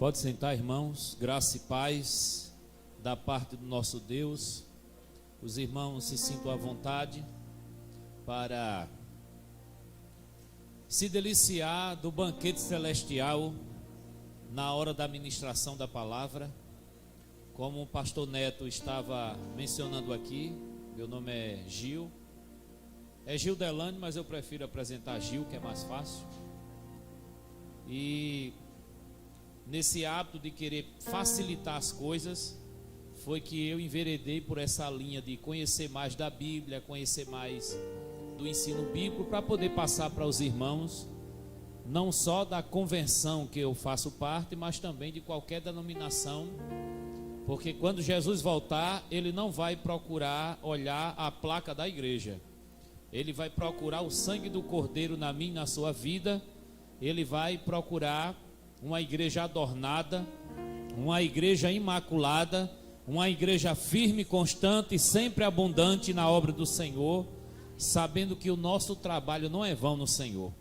Pode sentar, irmãos. Graça e paz da parte do nosso Deus. Os irmãos se sintam à vontade para se deliciar do banquete celestial na hora da ministração da palavra. Como o pastor Neto estava mencionando aqui, meu nome é Gil. É Gil Delane, mas eu prefiro apresentar Gil, que é mais fácil. E nesse hábito de querer facilitar as coisas, foi que eu enveredei por essa linha de conhecer mais da Bíblia, conhecer mais do ensino bíblico, para poder passar para os irmãos, não só da convenção que eu faço parte, mas também de qualquer denominação, porque quando Jesus voltar, ele não vai procurar olhar a placa da igreja, ele vai procurar o sangue do Cordeiro na minha e na sua vida. Ele vai procurar uma igreja adornada, uma igreja imaculada, uma igreja firme, constante e sempre abundante na obra do Senhor, sabendo que o nosso trabalho não é vão no Senhor.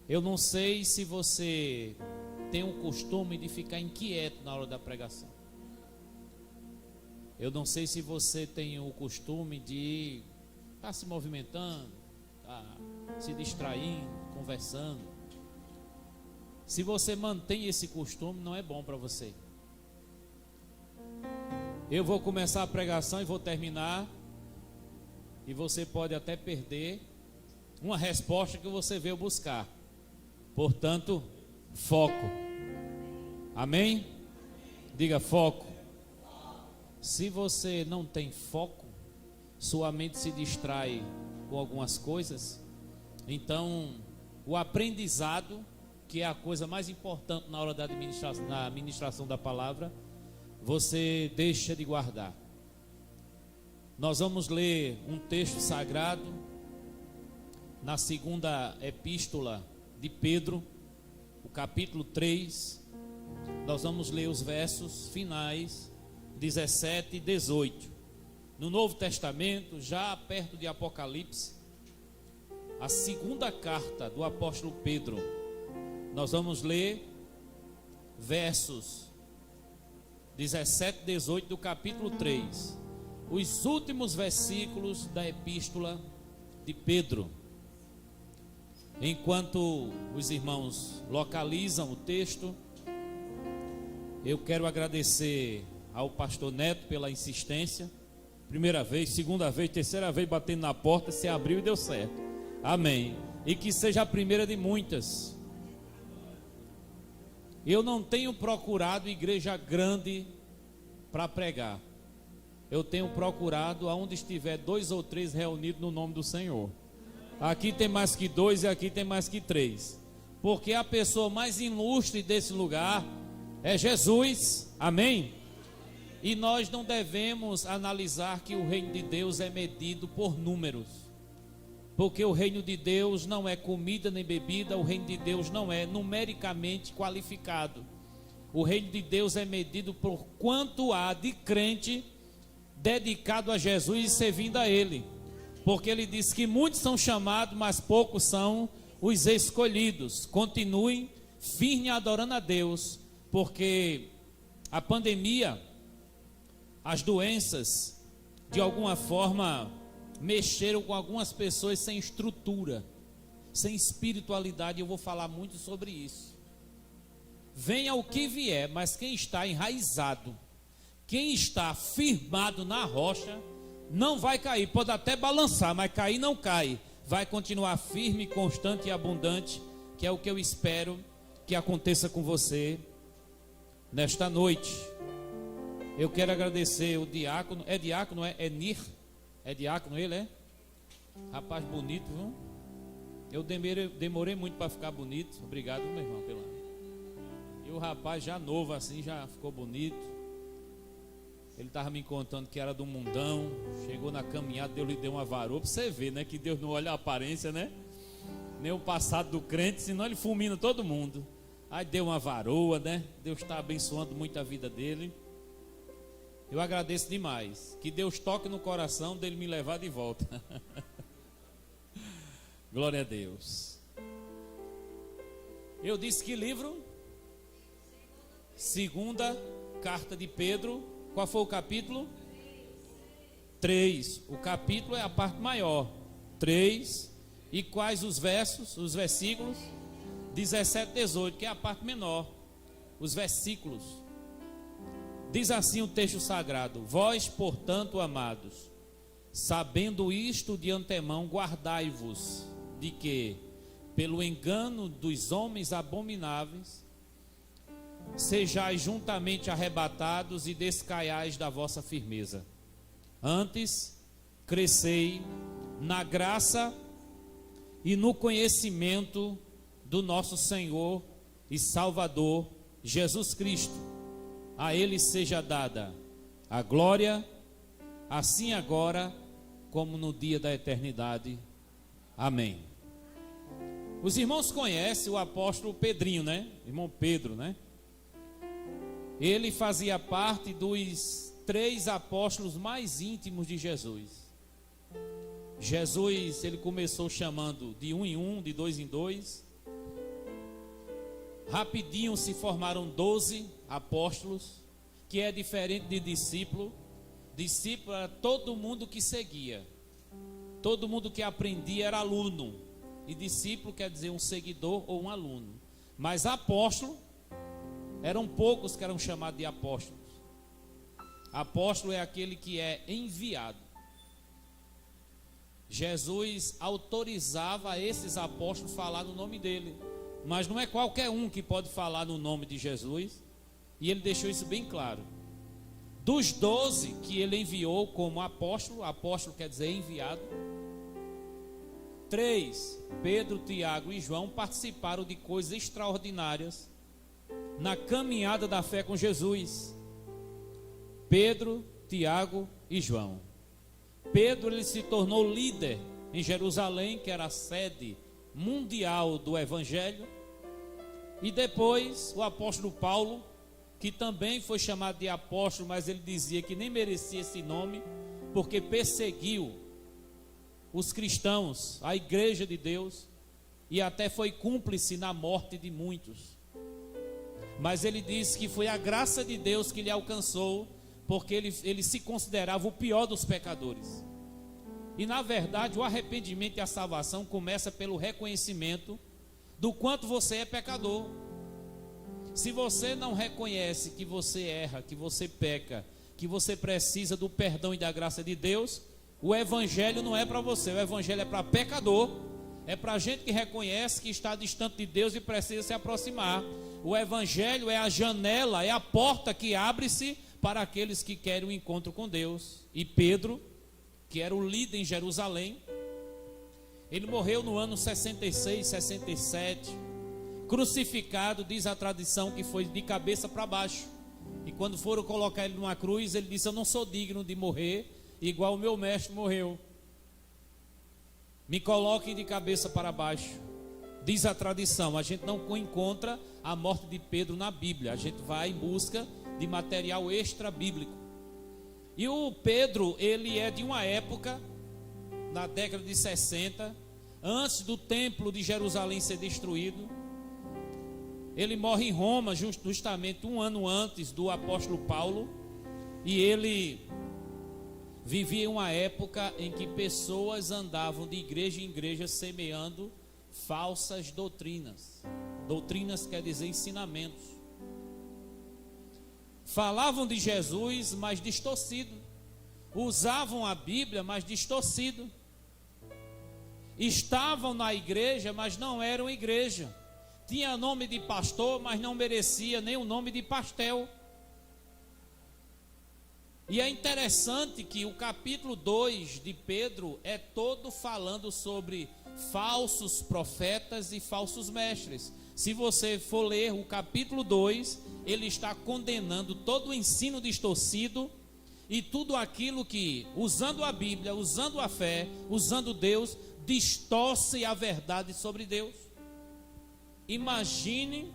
Eu não sei se você tem o costume de ficar inquieto na hora da pregação. Eu não sei se você tem o costume de estar se movimentando, se distraindo, conversando. Se você mantém esse costume, não é bom para você. Eu vou começar a pregação e vou terminar, e você pode até perder uma resposta que você veio buscar. Portanto, foco. Amém? Diga foco. Se você não tem foco, sua mente se distrai com algumas coisas, então o aprendizado, que é a coisa mais importante na hora da administração da palavra, você deixa de guardar. Nós vamos ler um texto sagrado na segunda epístola de Pedro, o capítulo 3. Nós vamos ler os versos finais 17 e 18. No Novo Testamento, já perto de Apocalipse, a segunda carta do apóstolo Pedro. Nós vamos ler versos 17 e 18 do capítulo 3, os últimos versículos da epístola de Pedro. Enquanto os irmãos localizam o texto, eu quero agradecer ao pastor Neto pela insistência. Primeira vez, segunda vez, terceira vez batendo na porta, se abriu e deu certo. Amém. E que seja a primeira de muitas. Eu não tenho procurado igreja grande para pregar. Eu tenho procurado aonde estiver 2 ou 3 reunidos no nome do Senhor. Aqui tem mais que 2 e aqui tem mais que 3. Porque a pessoa mais ilustre desse lugar é Jesus. Amém? E nós não devemos analisar que o reino de Deus é medido por números, porque o reino de Deus não é comida nem bebida, o reino de Deus não é numericamente qualificado. O reino de Deus é medido por quanto há de crente dedicado a Jesus e servindo a Ele, porque Ele diz que muitos são chamados, mas poucos são os escolhidos. Continuem firme adorando a Deus, porque a pandemia, as doenças, de alguma forma mexeram com algumas pessoas sem estrutura, sem espiritualidade. Eu vou falar muito sobre isso. Venha o que vier, mas quem está enraizado, quem está firmado na rocha, não vai cair. Pode até balançar, mas cair não cai. Vai continuar firme, constante e abundante, que é o que eu espero que aconteça com você nesta noite. Eu quero agradecer o diácono. É diácono, é Nir? É diácono ele, é? Rapaz bonito, viu? Eu demorei muito para ficar bonito. Obrigado, meu irmão, pela... E o rapaz já novo assim, já ficou bonito. Ele estava me contando que era do mundão. Chegou na caminhada, Deus lhe deu uma varoa. Para você ver, né? Que Deus não olha a aparência, né? Nem o passado do crente, senão ele fulmina todo mundo. Aí deu uma varoa, né? Deus está abençoando muito a vida dele. Eu agradeço demais. Que Deus toque no coração dele me levar de volta. Glória a Deus. Eu disse que livro? Segunda carta de Pedro. Qual foi o capítulo? 3. O capítulo é a parte maior. 3. E quais os versos, os versículos? 17 e 18, que é a parte menor. Os versículos. Diz assim o texto sagrado: vós, portanto, amados, sabendo isto de antemão, guardai-vos de que, pelo engano dos homens abomináveis, sejais juntamente arrebatados e descaiais da vossa firmeza. Antes, crescei na graça e no conhecimento do nosso Senhor e Salvador Jesus Cristo. A Ele seja dada a glória, assim agora como no dia da eternidade. Amém. Os irmãos conhecem o apóstolo Pedrinho, né? Irmão Pedro, né? Ele fazia parte dos 3 apóstolos mais íntimos de Jesus. Jesus, ele começou chamando de 1 em 1, de 2 em 2. Rapidinho se formaram 12 apóstolos, que é diferente de discípulo. Discípulo era todo mundo que seguia, todo mundo que aprendia era aluno, e discípulo quer dizer um seguidor ou um aluno. Mas apóstolo, eram poucos que eram chamados de apóstolos. Apóstolo é aquele que é enviado. Jesus autorizava esses apóstolos a falar no nome dele, mas não é qualquer um que pode falar no nome de Jesus, e ele deixou isso bem claro. Dos 12 que ele enviou como apóstolo, apóstolo quer dizer enviado, 3, Pedro, Tiago e João, participaram de coisas extraordinárias na caminhada da fé com Jesus. Pedro, Tiago e João. Pedro, ele se tornou líder em Jerusalém, que era a sede mundial do Evangelho. E depois o apóstolo Paulo, que também foi chamado de apóstolo, mas ele dizia que nem merecia esse nome, porque perseguiu os cristãos, a igreja de Deus, e até foi cúmplice na morte de muitos. Mas ele disse que foi a graça de Deus que lhe alcançou, porque ele se considerava o pior dos pecadores. E na verdade o arrependimento e a salvação começa pelo reconhecimento do quanto você é pecador. Se você não reconhece que você erra, que você peca, que você precisa do perdão e da graça de Deus, o evangelho não é para você. O evangelho é para pecador, é para gente que reconhece que está distante de Deus e precisa se aproximar. O evangelho é a janela, é a porta que abre-se para aqueles que querem o encontro com Deus. E Pedro, que era o líder em Jerusalém, ele morreu no ano 66, 67, crucificado. Diz a tradição que foi de cabeça para baixo, e quando foram colocar ele numa cruz, ele disse: eu não sou digno de morrer igual o meu mestre morreu, me coloquem de cabeça para baixo. Diz a tradição. A gente não encontra a morte de Pedro na Bíblia, a gente vai em busca de material extra bíblico. E o Pedro, ele é de uma época, na década de 60, antes do templo de Jerusalém ser destruído. Ele morre em Roma justamente um ano antes do apóstolo Paulo, e ele vivia em uma época em que pessoas andavam de igreja em igreja semeando falsas doutrinas. Doutrinas quer dizer ensinamentos. Falavam de Jesus, mas distorcido. Usavam a Bíblia, mas distorcido. Estavam na igreja, mas não eram igreja. Tinha nome de pastor, mas não merecia nem o nome de pastel. E é interessante que o capítulo 2 de Pedro é todo falando sobre falsos profetas e falsos mestres. Se você for ler o capítulo 2, ele está condenando todo o ensino distorcido e tudo aquilo que, usando a Bíblia, usando a fé, usando Deus, distorce a verdade sobre Deus. Imagine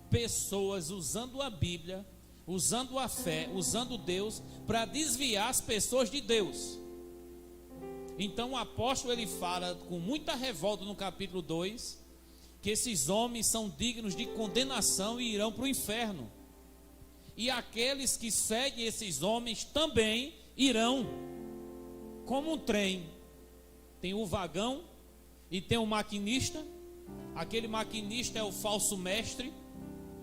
pessoas usando a Bíblia, usando a fé, usando Deus para desviar as pessoas de Deus. Então o apóstolo, ele fala com muita revolta no capítulo 2 que esses homens são dignos de condenação e irão para o inferno. e aqueles que seguem esses homens também irão. Como um trem, tem o vagão e tem o maquinista. Aquele maquinista é o falso mestre,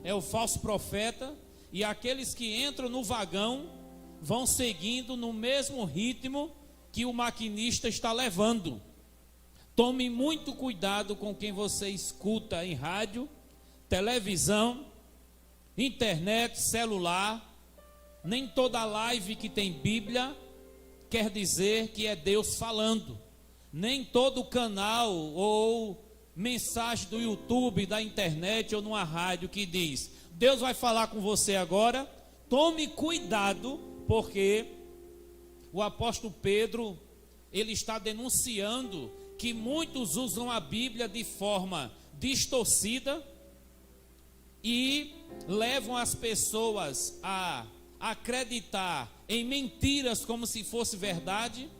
é o falso profeta, e aqueles que entram no vagão vão seguindo no mesmo ritmo que o maquinista está levando. Tome muito cuidado com quem você escuta em rádio, televisão, internet, celular. Nem toda live que tem Bíblia quer dizer que é Deus falando. Nem todo canal ou mensagem do YouTube, da internet ou numa rádio que diz: Deus vai falar com você agora. Tome cuidado, porque o apóstolo Pedro, ele está denunciando que muitos usam a Bíblia de forma distorcida e levam as pessoas a acreditar em mentiras como se fosse verdade.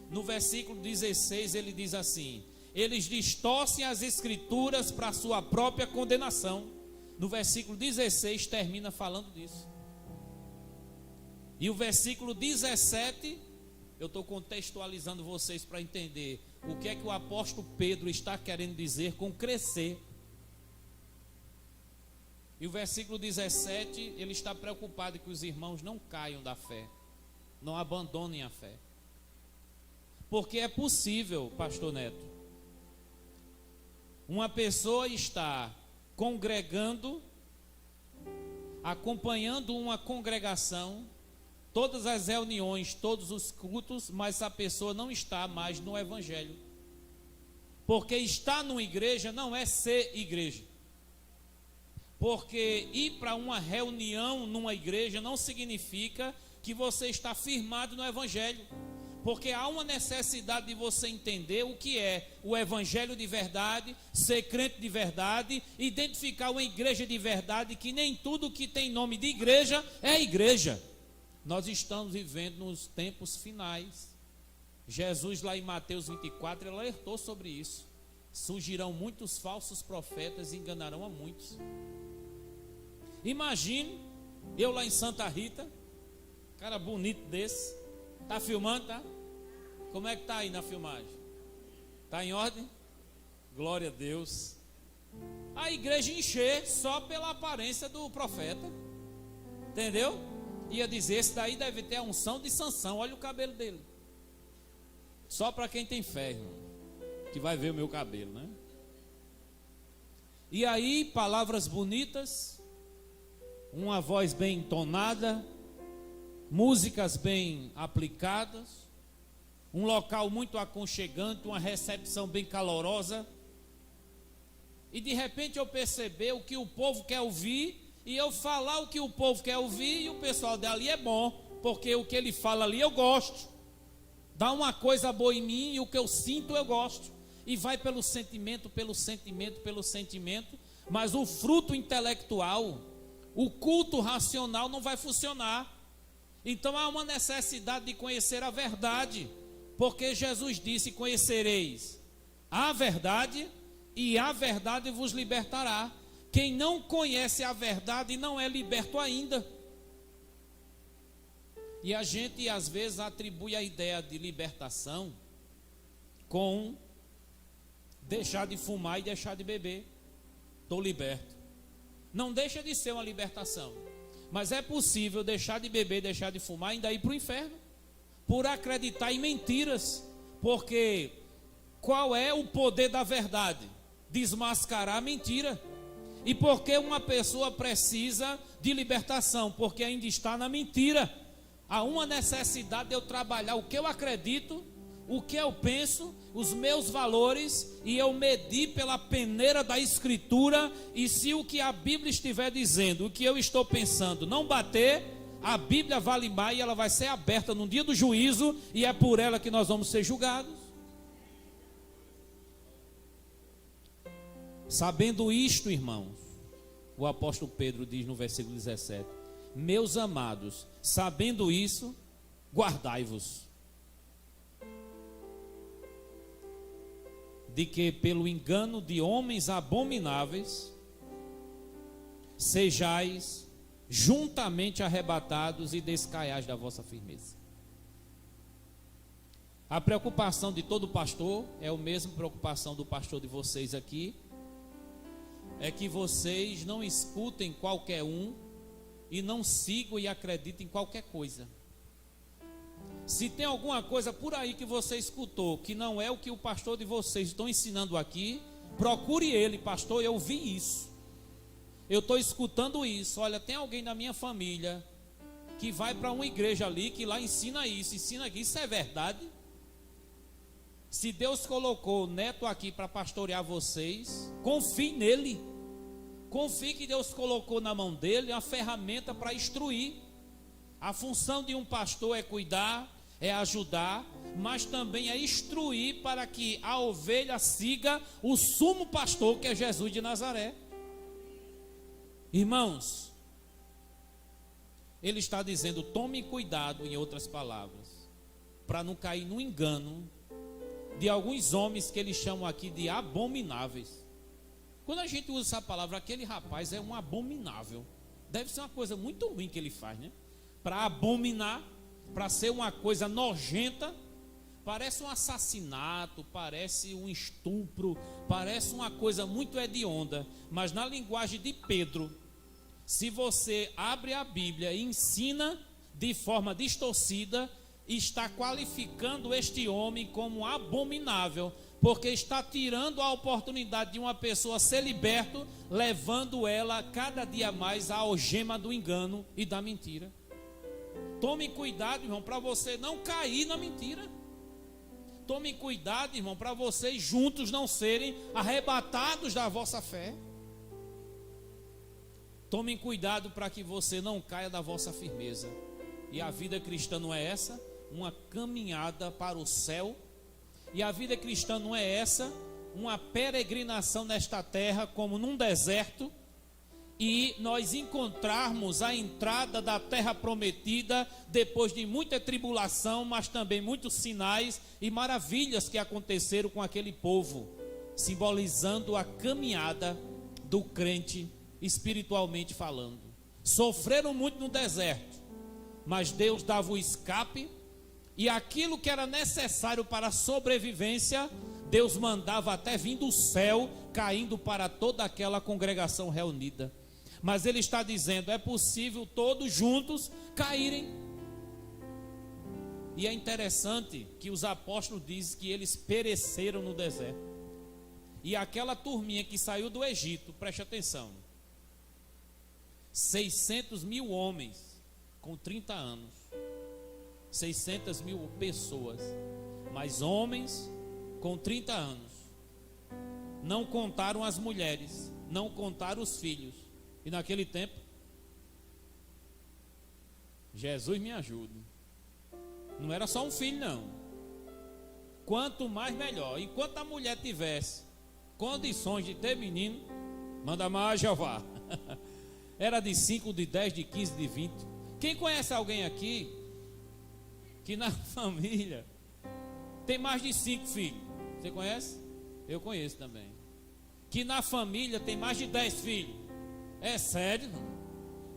No versículo 16 ele diz assim: eles distorcem as escrituras para a sua própria condenação. No versículo 16 termina falando disso. E o versículo 17, eu estou contextualizando vocês para entender o que é que o apóstolo Pedro está querendo dizer com crescer. E o versículo 17, ele está preocupado que os irmãos não caiam da fé, não abandonem a fé. Porque é possível, pastor Neto, uma pessoa está congregando, acompanhando uma congregação, todas as reuniões, todos os cultos, mas a pessoa não está mais no evangelho. Porque estar numa igreja não é ser igreja. Porque ir para uma reunião numa igreja não significa que você está firmado no evangelho. Porque há uma necessidade de você entender o que é o evangelho de verdade, ser crente de verdade, identificar uma igreja de verdade, que nem tudo que tem nome de igreja é igreja. Nós estamos vivendo nos tempos finais. Jesus lá em Mateus 24, ele alertou sobre isso. Surgirão muitos falsos profetas e enganarão a muitos. Imagine eu lá em Santa Rita, cara bonito desse. Tá filmando, tá? Como é que tá aí na filmagem? Tá em ordem? Glória a Deus. A igreja encher só pela aparência do profeta. Entendeu? Ia dizer, esse daí deve ter a unção de Sansão. Olha o cabelo dele. Só para quem tem fé, irmão, que vai ver o meu cabelo, né? E aí, palavras bonitas, uma voz bem entonada, músicas bem aplicadas, um local muito aconchegante, uma recepção bem calorosa. E de repente eu percebi o que o povo quer ouvir, e eu falar o que o povo quer ouvir, e o pessoal dali é bom, porque o que ele fala ali eu gosto. Dá uma coisa boa em mim, e o que eu sinto eu gosto. E vai pelo sentimento, pelo sentimento, pelo sentimento. Mas o fruto intelectual, o culto racional não vai funcionar. Então há uma necessidade de conhecer a verdade, porque Jesus disse: conhecereis a verdade, e a verdade vos libertará. Quem não conhece a verdade não é liberto ainda. E a gente às vezes atribui a ideia de libertação com deixar de fumar e deixar de beber. Estou liberto. Não deixa de ser uma libertação. Mas é possível deixar de beber, deixar de fumar e ainda ir para o inferno, por acreditar em mentiras. Porque qual é o poder da verdade? Desmascarar a mentira. E por que uma pessoa precisa de libertação? Porque ainda está na mentira. Há uma necessidade de eu trabalhar o que eu acredito, o que eu penso, os meus valores, e eu medir pela peneira da Escritura. E se o que a Bíblia estiver dizendo, o que eu estou pensando, não bater, a Bíblia vale mais e ela vai ser aberta no dia do juízo, e é por ela que nós vamos ser julgados. Sabendo isto, irmãos, o apóstolo Pedro diz no versículo 17: meus amados, sabendo isso, guardai-vos de que pelo engano de homens abomináveis sejais juntamente arrebatados e descaiais da vossa firmeza. A preocupação de todo pastor é a mesma preocupação do pastor de vocês aqui, é que vocês não escutem qualquer um e não sigam e acreditem em qualquer coisa. Se tem alguma coisa por aí que você escutou que não é o que o pastor de vocês estão ensinando aqui, procure ele: pastor, eu vi isso, eu estou escutando isso. Olha, tem alguém da minha família que vai para uma igreja ali que lá ensina isso, ensina aqui, isso é verdade? Se Deus colocou o neto aqui para pastorear vocês, confie nele. Confie que Deus colocou na mão dele uma ferramenta para instruir. A função de um pastor é cuidar, é ajudar, mas também é instruir para que a ovelha siga o sumo pastor, que é Jesus de Nazaré. Irmãos, ele está dizendo: tome cuidado, em outras palavras, para não cair no engano de alguns homens que eles chamam aqui de abomináveis. Quando a gente usa essa palavra, aquele rapaz é um abominável. Deve ser uma coisa muito ruim que ele faz, né? Para abominar, para ser uma coisa nojenta, parece um assassinato, parece um estupro, parece uma coisa muito hedionda. Mas na linguagem de Pedro, se você abre a Bíblia e ensina de forma distorcida, está qualificando este homem como abominável, porque está tirando a oportunidade de uma pessoa ser liberto, levando ela cada dia mais à algema do engano e da mentira. Tome cuidado, irmão, para você não cair na mentira. Tome cuidado, irmão, para vocês juntos não serem arrebatados da vossa fé. Tomem cuidado para que você não caia da vossa firmeza. E a vida cristã não é essa? Uma caminhada para o céu. E a vida cristã não é essa? Uma peregrinação nesta terra como num deserto, e nós encontrarmos a entrada da terra prometida depois de muita tribulação, mas também muitos sinais e maravilhas que aconteceram com aquele povo, simbolizando a caminhada do crente espiritualmente falando. Sofreram muito no deserto, mas Deus dava o escape, e aquilo que era necessário para a sobrevivência, Deus mandava até vir do céu, caindo para toda aquela congregação reunida. Mas ele está dizendo: é possível todos juntos caírem. E é interessante que os apóstolos dizem que eles pereceram no deserto. E aquela turminha que saiu do Egito, preste atenção, 600 mil homens com 30 anos, 600 mil pessoas, mas homens com 30 anos. Não contaram as mulheres, não contaram os filhos. E naquele tempo, Jesus me ajude, não era só um filho não. Quanto mais melhor. Enquanto a mulher tivesse condições de ter menino, manda mais Jeová. Era de 5, de 10, de 15, de 20. Quem conhece alguém aqui que na família tem mais de 5 filhos? Você conhece? Eu conheço também. Que na família tem mais de 10 filhos? É sério?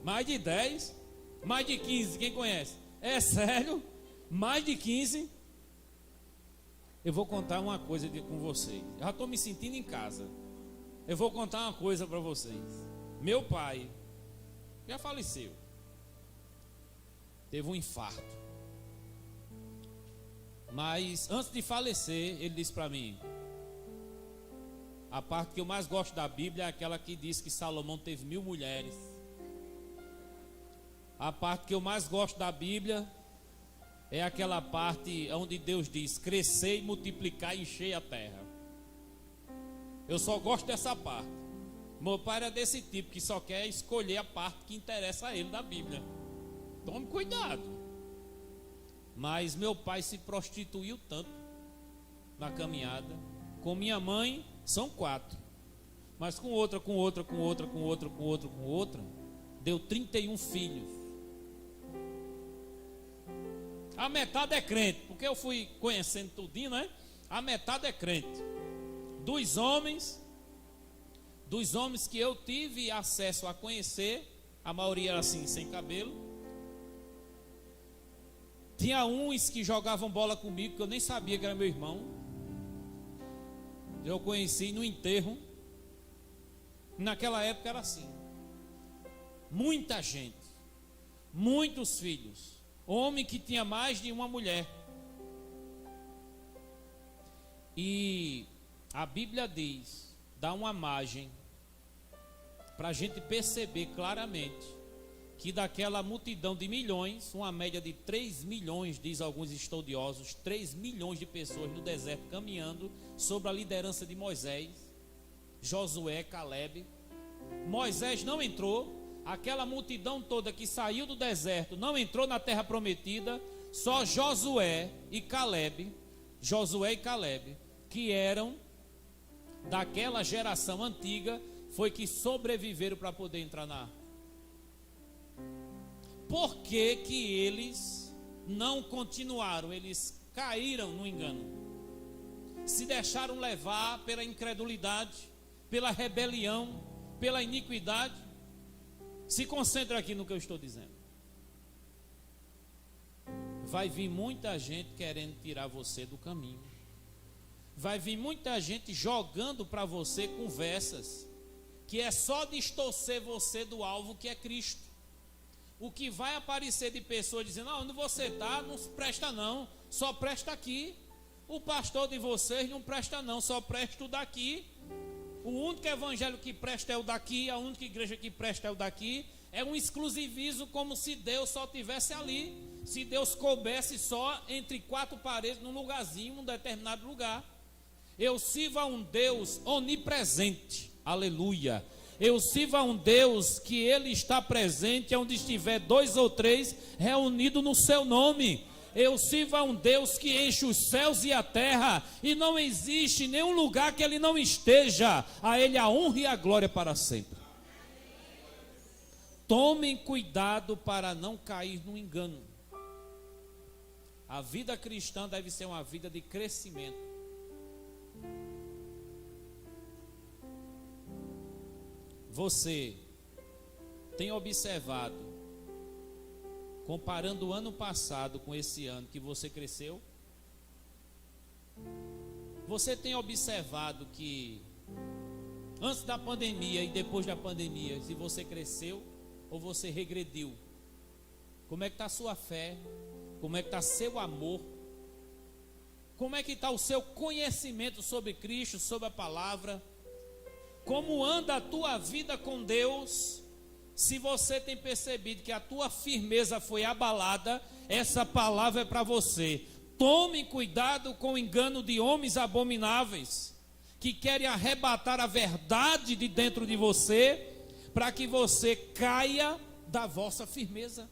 Mais de 10? Mais de 15? Quem conhece? É sério? Mais de 15? Eu vou contar uma coisa com vocês. Eu já estou me sentindo em casa. Eu vou contar uma coisa para vocês. Meu pai já faleceu. Teve um infarto. Mas antes de falecer, ele disse para mim: a parte que eu mais gosto da Bíblia é aquela que diz que Salomão teve 1000 mulheres. A parte que eu mais gosto da Bíblia é aquela parte onde Deus diz: crescer e multiplicar e encher a terra. Eu só gosto dessa parte. Meu pai era desse tipo, que só quer escolher a parte que interessa a ele da Bíblia. Tome cuidado. Mas meu pai se prostituiu tanto na caminhada. Com minha mãe são 4, mas com outra, deu 31 filhos. A metade é crente, porque eu fui conhecendo tudinho, né? A metade é crente. Dos homens que eu tive acesso a conhecer, A maioria era assim, sem cabelo. Tinha uns que jogavam bola comigo, que eu nem sabia que era meu irmão. Eu conheci no enterro. Naquela época era assim. Muita gente, muitos filhos. Homem que tinha mais de uma mulher. E a Bíblia diz, dá uma margem para a gente perceber claramente que daquela multidão de milhões, uma média de 3 milhões, diz alguns estudiosos, 3 milhões de pessoas no deserto caminhando sob a liderança de Moisés, Josué, Caleb. Moisés não entrou, aquela multidão toda que saiu do deserto não entrou na terra prometida, só Josué e Caleb, que eram daquela geração antiga, foi que sobreviveram para poder entrar na arca. Por que que eles não continuaram? Eles caíram no engano, se deixaram levar pela incredulidade, pela rebelião, pela iniquidade. Se concentra aqui no que eu estou dizendo. Vai vir muita gente querendo tirar você do caminho. Vai vir muita gente jogando para você conversas que é só distorcer você do alvo, que é Cristo. O que vai aparecer de pessoas dizendo: onde você está não presta não, só presta aqui. O pastor de vocês não presta não, só presta o daqui. O único evangelho que presta é o daqui, a única igreja que presta é o daqui. É um exclusivismo, como se Deus só estivesse ali, se Deus coubesse só entre quatro paredes, num lugarzinho, num determinado lugar. Eu sirvo a um Deus onipresente, aleluia. Eu sirvo a um Deus que Ele está presente onde estiver 2 ou 3 reunidos no seu nome. Eu sirvo a um Deus que enche os céus e a terra, e não existe nenhum lugar que Ele não esteja. A Ele a honra e a glória para sempre. Tomem cuidado para não cair no engano. A vida cristã deve ser uma vida de crescimento. Você tem observado, comparando o ano passado com esse ano, que você cresceu? Você tem observado que antes da pandemia e depois da pandemia, se você cresceu ou você regrediu? Como é que está a sua fé? Como é que está seu amor? Como é que está o seu conhecimento sobre Cristo, sobre a palavra? Como anda a tua vida com Deus? Se você tem percebido que a tua firmeza foi abalada, essa palavra é para você. Tome cuidado com o engano de homens abomináveis, que querem arrebatar a verdade de dentro de você, para que você caia da vossa firmeza.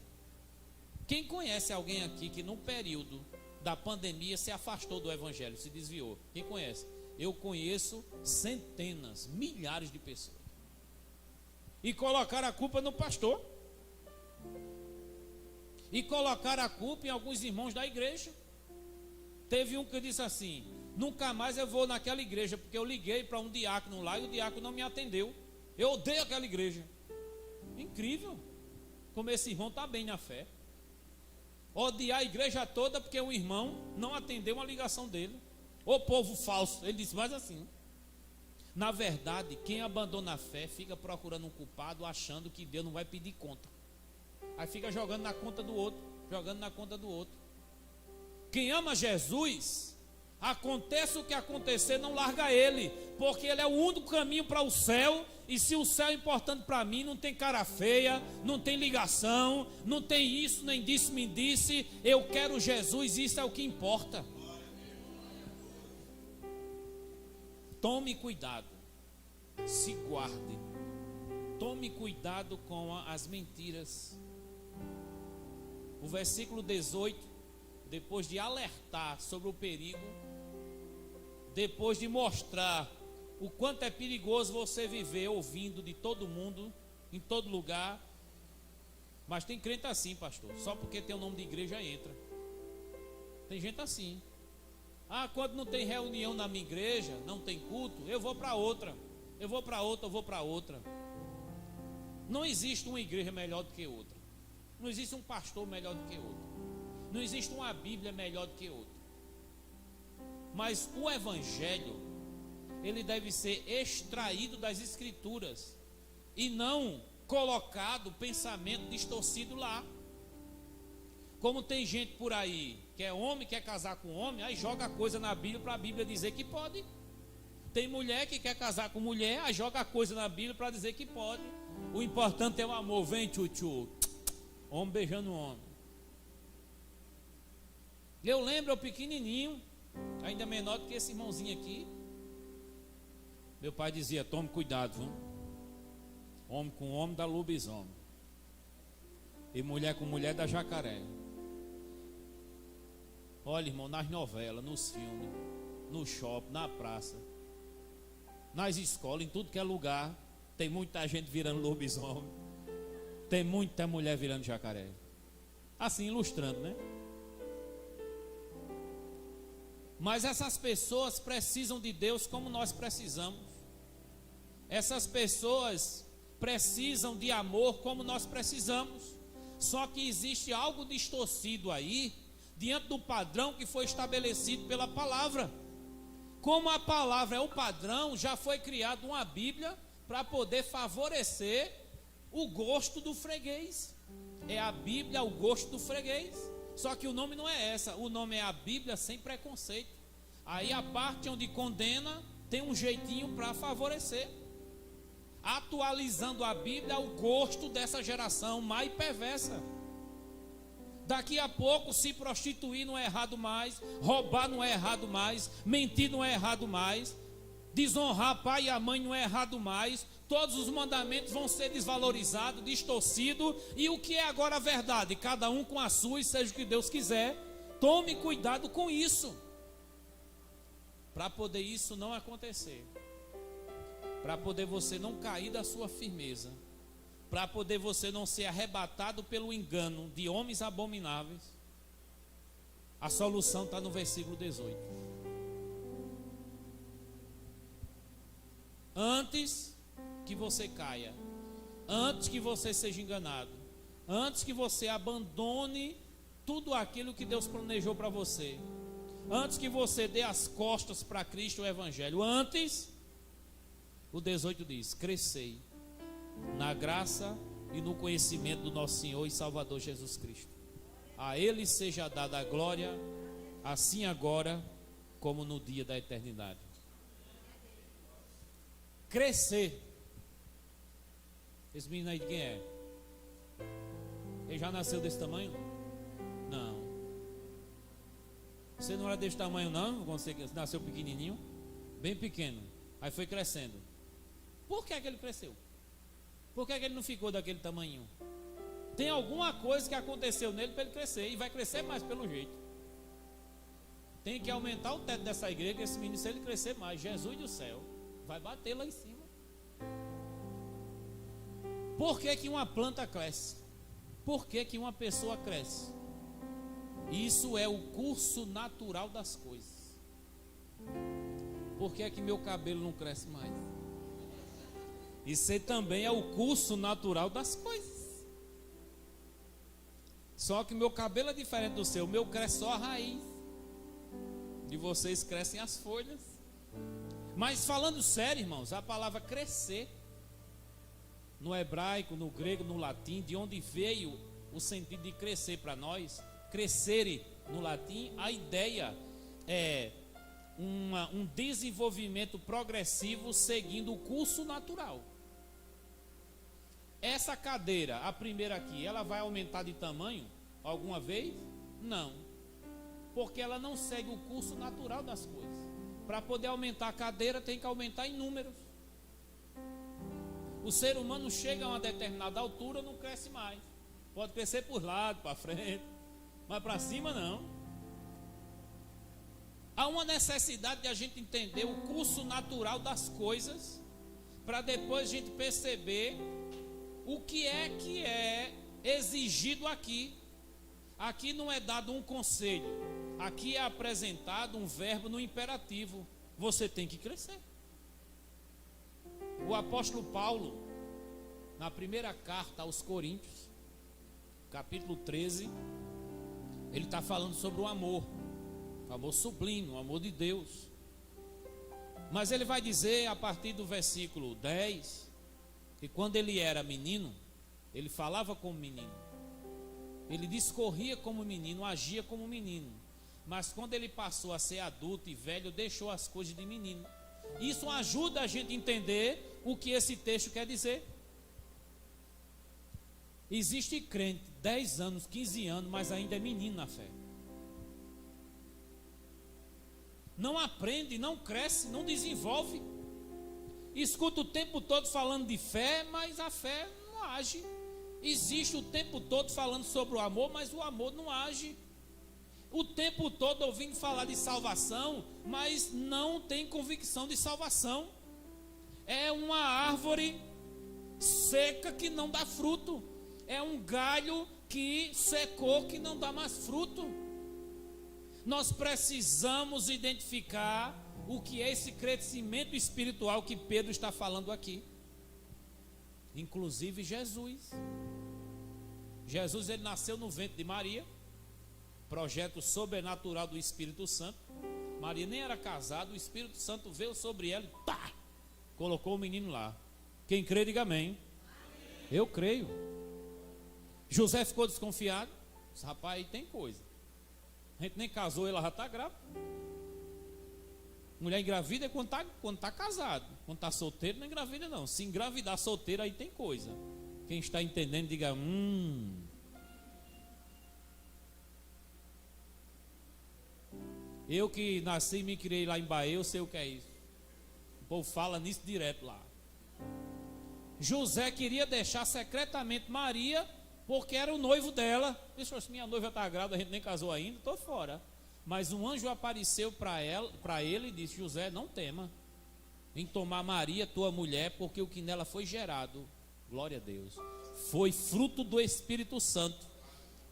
Quem conhece alguém aqui que no período da pandemia se afastou do evangelho, se desviou? Quem conhece? Eu conheço centenas, milhares de pessoas. E colocaram a culpa no pastor. E colocaram a culpa em alguns irmãos da igreja. Teve um que disse assim: nunca mais eu vou naquela igreja, porque eu liguei para um diácono lá e o diácono não me atendeu. Eu odeio aquela igreja. Incrível como esse irmão está bem na fé. Odiar a igreja toda porque um irmão não atendeu uma ligação dele. Ô povo falso, ele disse mais assim. Na verdade, quem abandona a fé fica procurando um culpado, achando que Deus não vai pedir conta. Aí fica jogando na conta do outro, jogando na conta do outro. Quem ama Jesus, aconteça o que acontecer, não larga Ele, porque Ele é o único caminho para o céu. E se o céu é importante para mim, não tem cara feia, não tem ligação, não tem isso, nem disse, me disse. Eu quero Jesus, isso é o que importa. Tome cuidado, se guarde, tome cuidado com as mentiras. O versículo 18, depois de alertar sobre o perigo, depois de mostrar o quanto é perigoso você viver ouvindo de todo mundo, em todo lugar. Mas tem crente assim, pastor, só porque tem o nome de igreja entra. Tem gente assim. Ah, quando não tem reunião na minha igreja, não tem culto, eu vou para outra. Eu vou para outra, eu vou para outra. Não existe uma igreja melhor do que outra. Não existe um pastor melhor do que outro. Não existe uma Bíblia melhor do que outra. Mas o Evangelho, ele deve ser extraído das Escrituras e não colocado pensamento distorcido lá. Como tem gente por aí que é homem, quer casar com homem, aí joga coisa na Bíblia para a Bíblia dizer que pode. Tem mulher que quer casar com mulher, aí joga coisa na Bíblia para dizer que pode. O importante é o amor. Vem, tchutchu. Homem beijando homem. Eu lembro, eu pequenininho, ainda menor do que esse irmãozinho aqui. Meu pai dizia: tome cuidado, viu? Homem com homem dá lobisomem, e mulher com mulher dá jacaré. Olha, irmão, nas novelas, nos filmes, no shopping, na praça, nas escolas, em tudo que é lugar, tem muita gente virando lobisomem, tem muita mulher virando jacaré. Assim, ilustrando, né? Mas essas pessoas precisam de Deus como nós precisamos. Essas pessoas precisam de amor como nós precisamos. Só que existe algo distorcido aí, diante do padrão que foi estabelecido pela palavra. Como a palavra é o padrão, já foi criada uma Bíblia para poder favorecer o gosto do freguês. É a Bíblia o gosto do freguês. Só que o nome não é essa, o nome é a Bíblia sem preconceito. Aí a parte onde condena tem um jeitinho para favorecer, atualizando a Bíblia ao gosto dessa geração mais perversa. Daqui a pouco, se prostituir não é errado mais, roubar não é errado mais, mentir não é errado mais, desonrar pai e a mãe não é errado mais. Todos os mandamentos vão ser desvalorizados, distorcidos. E o que é agora a verdade? Cada um com a sua, e seja o que Deus quiser. Tome cuidado com isso, para poder isso não acontecer, para poder você não cair da sua firmeza, para poder você não ser arrebatado pelo engano de homens abomináveis. A solução está no versículo 18. Antes que você caia, antes que você seja enganado, antes que você abandone tudo aquilo que Deus planejou para você, antes que você dê as costas para Cristo, o Evangelho, antes, o 18 diz: crescei na graça e no conhecimento do nosso Senhor e Salvador Jesus Cristo. A Ele seja dada a glória, assim agora como no dia da eternidade. Crescer. Esse menino aí de quem é? Ele já nasceu desse tamanho? Não. Você não era desse tamanho não? Quando você nasceu pequenininho? Bem pequeno. Aí foi crescendo. Por que ele cresceu? Por que ele não ficou daquele tamanho? Tem alguma coisa que aconteceu nele para ele crescer. E vai crescer mais pelo jeito. Tem que aumentar o teto dessa igreja, que esse menino, se ele crescer mais, Jesus do céu, vai bater lá em cima. Por que que uma planta cresce? Por que que uma pessoa cresce? Isso é o curso natural das coisas. Por que é que meu cabelo não cresce mais? Isso também é o curso natural das coisas. Só que meu cabelo é diferente do seu. O meu cresce só a raiz, de vocês crescem as folhas. Mas falando sério, irmãos, a palavra crescer, no hebraico, no grego, no latim, de onde veio o sentido de crescer para nós, crescere no latim, a ideia é um desenvolvimento progressivo seguindo o curso natural. Essa cadeira, a primeira aqui, ela vai aumentar de tamanho alguma vez? Não, porque ela não segue o curso natural das coisas. Para poder aumentar a cadeira, tem que aumentar em números. O ser humano chega a uma determinada altura, não cresce mais. Pode crescer por lado, para frente, mas para cima não. Há uma necessidade de a gente entender o curso natural das coisas, para depois a gente perceber o que é exigido aqui. Aqui não é dado um conselho, aqui é apresentado um verbo no imperativo. Você tem que crescer. O apóstolo Paulo, Na primeira carta aos Coríntios, capítulo 13, ele está falando sobre o amor sublime, o amor de Deus. Mas ele vai dizer a partir do versículo 10, que quando ele era menino, ele falava como menino, ele discorria como menino, agia como menino. Mas quando ele passou a ser adulto e velho, deixou as coisas de menino. Isso ajuda a gente a entender o que esse texto quer dizer. Existe crente, 10 anos, 15 anos, mas ainda é menino na fé. Não aprende, não cresce, não desenvolve. Escuta o tempo todo falando de fé, mas a fé não age. Existe o tempo todo falando sobre o amor, mas o amor não age. O tempo todo ouvindo falar de salvação, mas não tem convicção de salvação. É uma árvore seca que não dá fruto. É um galho que secou, que não dá mais fruto. Nós precisamos identificar o que é esse crescimento espiritual que Pedro está falando aqui. Inclusive Jesus. Jesus, ele nasceu no ventre de Maria, projeto sobrenatural do Espírito Santo. Maria nem era casada, o Espírito Santo veio sobre ela e pá, colocou o menino lá. Quem crê, diga amém. Eu creio. José ficou desconfiado. Esse rapaz aí tem coisa. A gente nem casou, ela já está grávida. Mulher engravida é quando está casado. Quando está solteiro não engravida não. Se engravidar solteiro aí tem coisa. Quem está entendendo diga Eu que nasci e me criei lá em Bahia, eu sei o que é isso. O povo fala nisso direto lá. José queria deixar secretamente Maria, porque era o noivo dela. Deixa eu ver, minha noiva está grávida, a gente nem casou ainda, estou fora. Mas um anjo apareceu para ele e disse: José, não tema em tomar Maria, tua mulher, porque o que nela foi gerado, glória a Deus, foi fruto do Espírito Santo.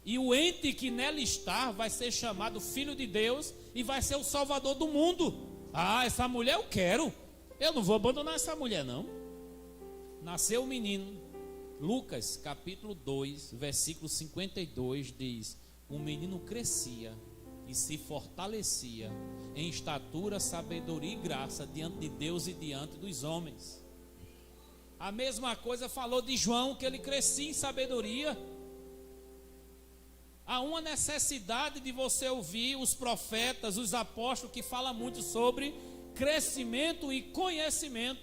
E o ente que nela está vai ser chamado Filho de Deus e vai ser o Salvador do mundo. Ah, essa mulher eu quero. Eu não vou abandonar essa mulher não. Nasceu o menino. Lucas capítulo 2, versículo 52 diz: o menino crescia e se fortalecia em estatura, sabedoria e graça diante de Deus e diante dos homens. A mesma coisa falou de João, que ele crescia em sabedoria. Há uma necessidade de você ouvir os profetas, os apóstolos, que falam muito sobre crescimento e conhecimento.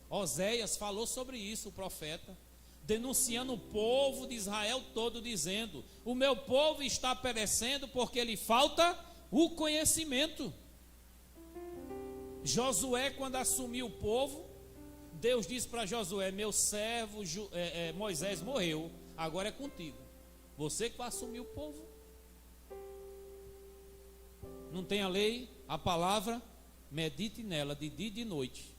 Oséias falou sobre isso, o profeta, denunciando o povo de Israel todo, dizendo: o meu povo está perecendo porque lhe falta o conhecimento. Josué, quando assumiu o povo, Deus disse para Josué: meu servo Moisés morreu, agora é contigo. Você que vai assumir o povo. Não tem a lei, a palavra, medite nela de dia e de noite.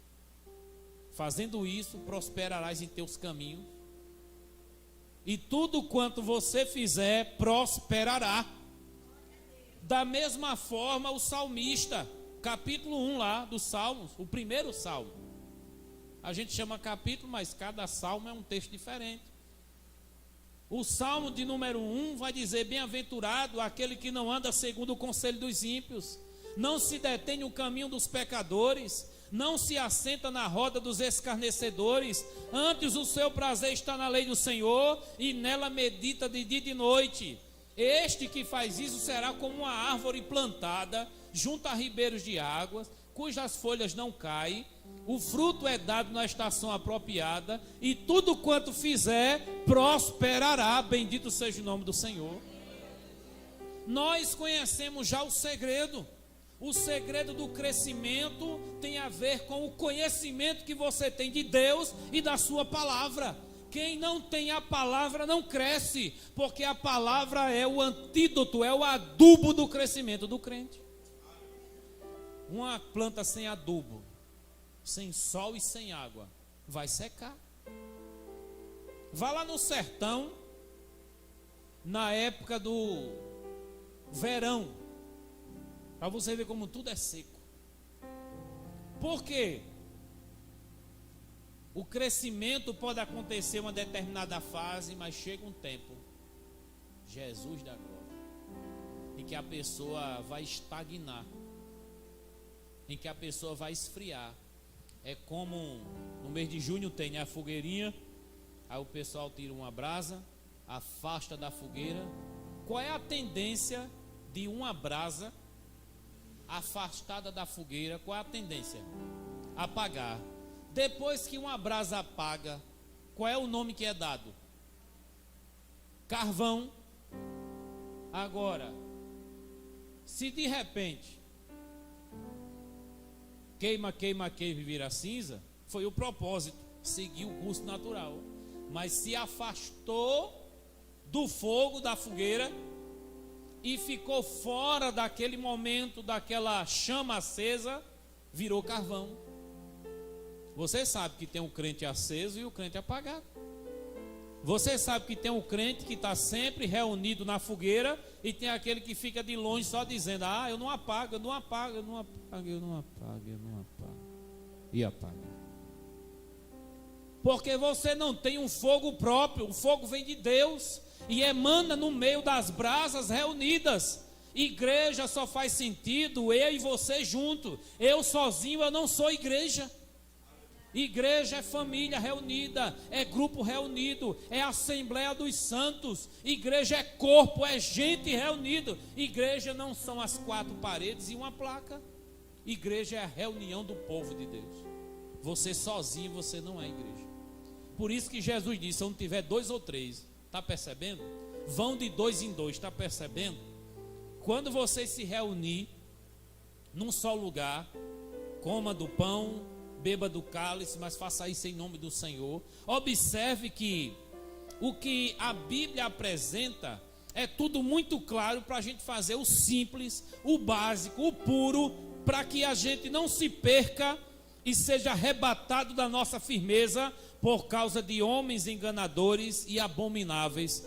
Fazendo isso, prosperarás em teus caminhos. E tudo quanto você fizer, prosperará. Da mesma forma, o salmista, capítulo 1 lá dos Salmos, o primeiro salmo. A gente chama capítulo, mas cada salmo é um texto diferente. O salmo de número 1 vai dizer: bem-aventurado aquele que não anda segundo o conselho dos ímpios, não se detém no caminho dos pecadores, não se assenta na roda dos escarnecedores, antes o seu prazer está na lei do Senhor, e nela medita de dia e de noite. Este que faz isso será como uma árvore plantada junto a ribeiros de águas, cujas folhas não caem, o fruto é dado na estação apropriada, e tudo quanto fizer prosperará. Bendito seja o nome do Senhor. Nós conhecemos já o segredo. O segredo do crescimento tem a ver com o conhecimento que você tem de Deus e da sua palavra. Quem não tem a palavra não cresce, porque a palavra é o antídoto, é o adubo do crescimento do crente. Uma planta sem adubo, sem sol e sem água, vai secar. Vá lá no sertão, na época do verão, para você ver como tudo é seco. Por quê? O crescimento pode acontecer em uma determinada fase, mas chega um tempo, Jesus da glória, em que a pessoa vai estagnar, em que a pessoa vai esfriar. É como no mês de junho tem, né, a fogueirinha, aí o pessoal tira uma brasa, afasta da fogueira. Qual é a tendência de uma brasa afastada da fogueira? Qual é a tendência? Apagar. Depois que uma brasa apaga, qual é o nome que é dado? Carvão. Agora, se de repente queima e vira cinza, foi o propósito, seguiu o curso natural. Mas se afastou do fogo, da fogueira, e ficou fora daquele momento, daquela chama acesa, virou carvão. Você sabe que tem um crente aceso e o crente apagado. Você sabe que tem um crente que está sempre reunido na fogueira, e tem aquele que fica de longe só dizendo: eu não apago, eu não apago, eu não apago, eu não apago, eu não apago. E apaga. Porque você não tem um fogo próprio. O fogo vem de Deus e emana no meio das brasas reunidas. Igreja só faz sentido eu e você junto. Eu sozinho eu não sou igreja. Igreja é família reunida, é grupo reunido, é assembleia dos santos. Igreja é corpo, é gente reunido. Igreja não são as quatro paredes e uma placa. Igreja é a reunião do povo de Deus. Você sozinho, você não é igreja. Por isso que Jesus disse: onde tiver 2 ou 3, está percebendo? Vão de 2 em 2, está percebendo? Quando você se reunir num só lugar, coma do pão, beba do cálice, mas faça isso em nome do Senhor. Observe que o que a Bíblia apresenta é tudo muito claro para a gente fazer o simples, o básico, o puro, para que a gente não se perca e seja arrebatado da nossa firmeza por causa de homens enganadores e abomináveis,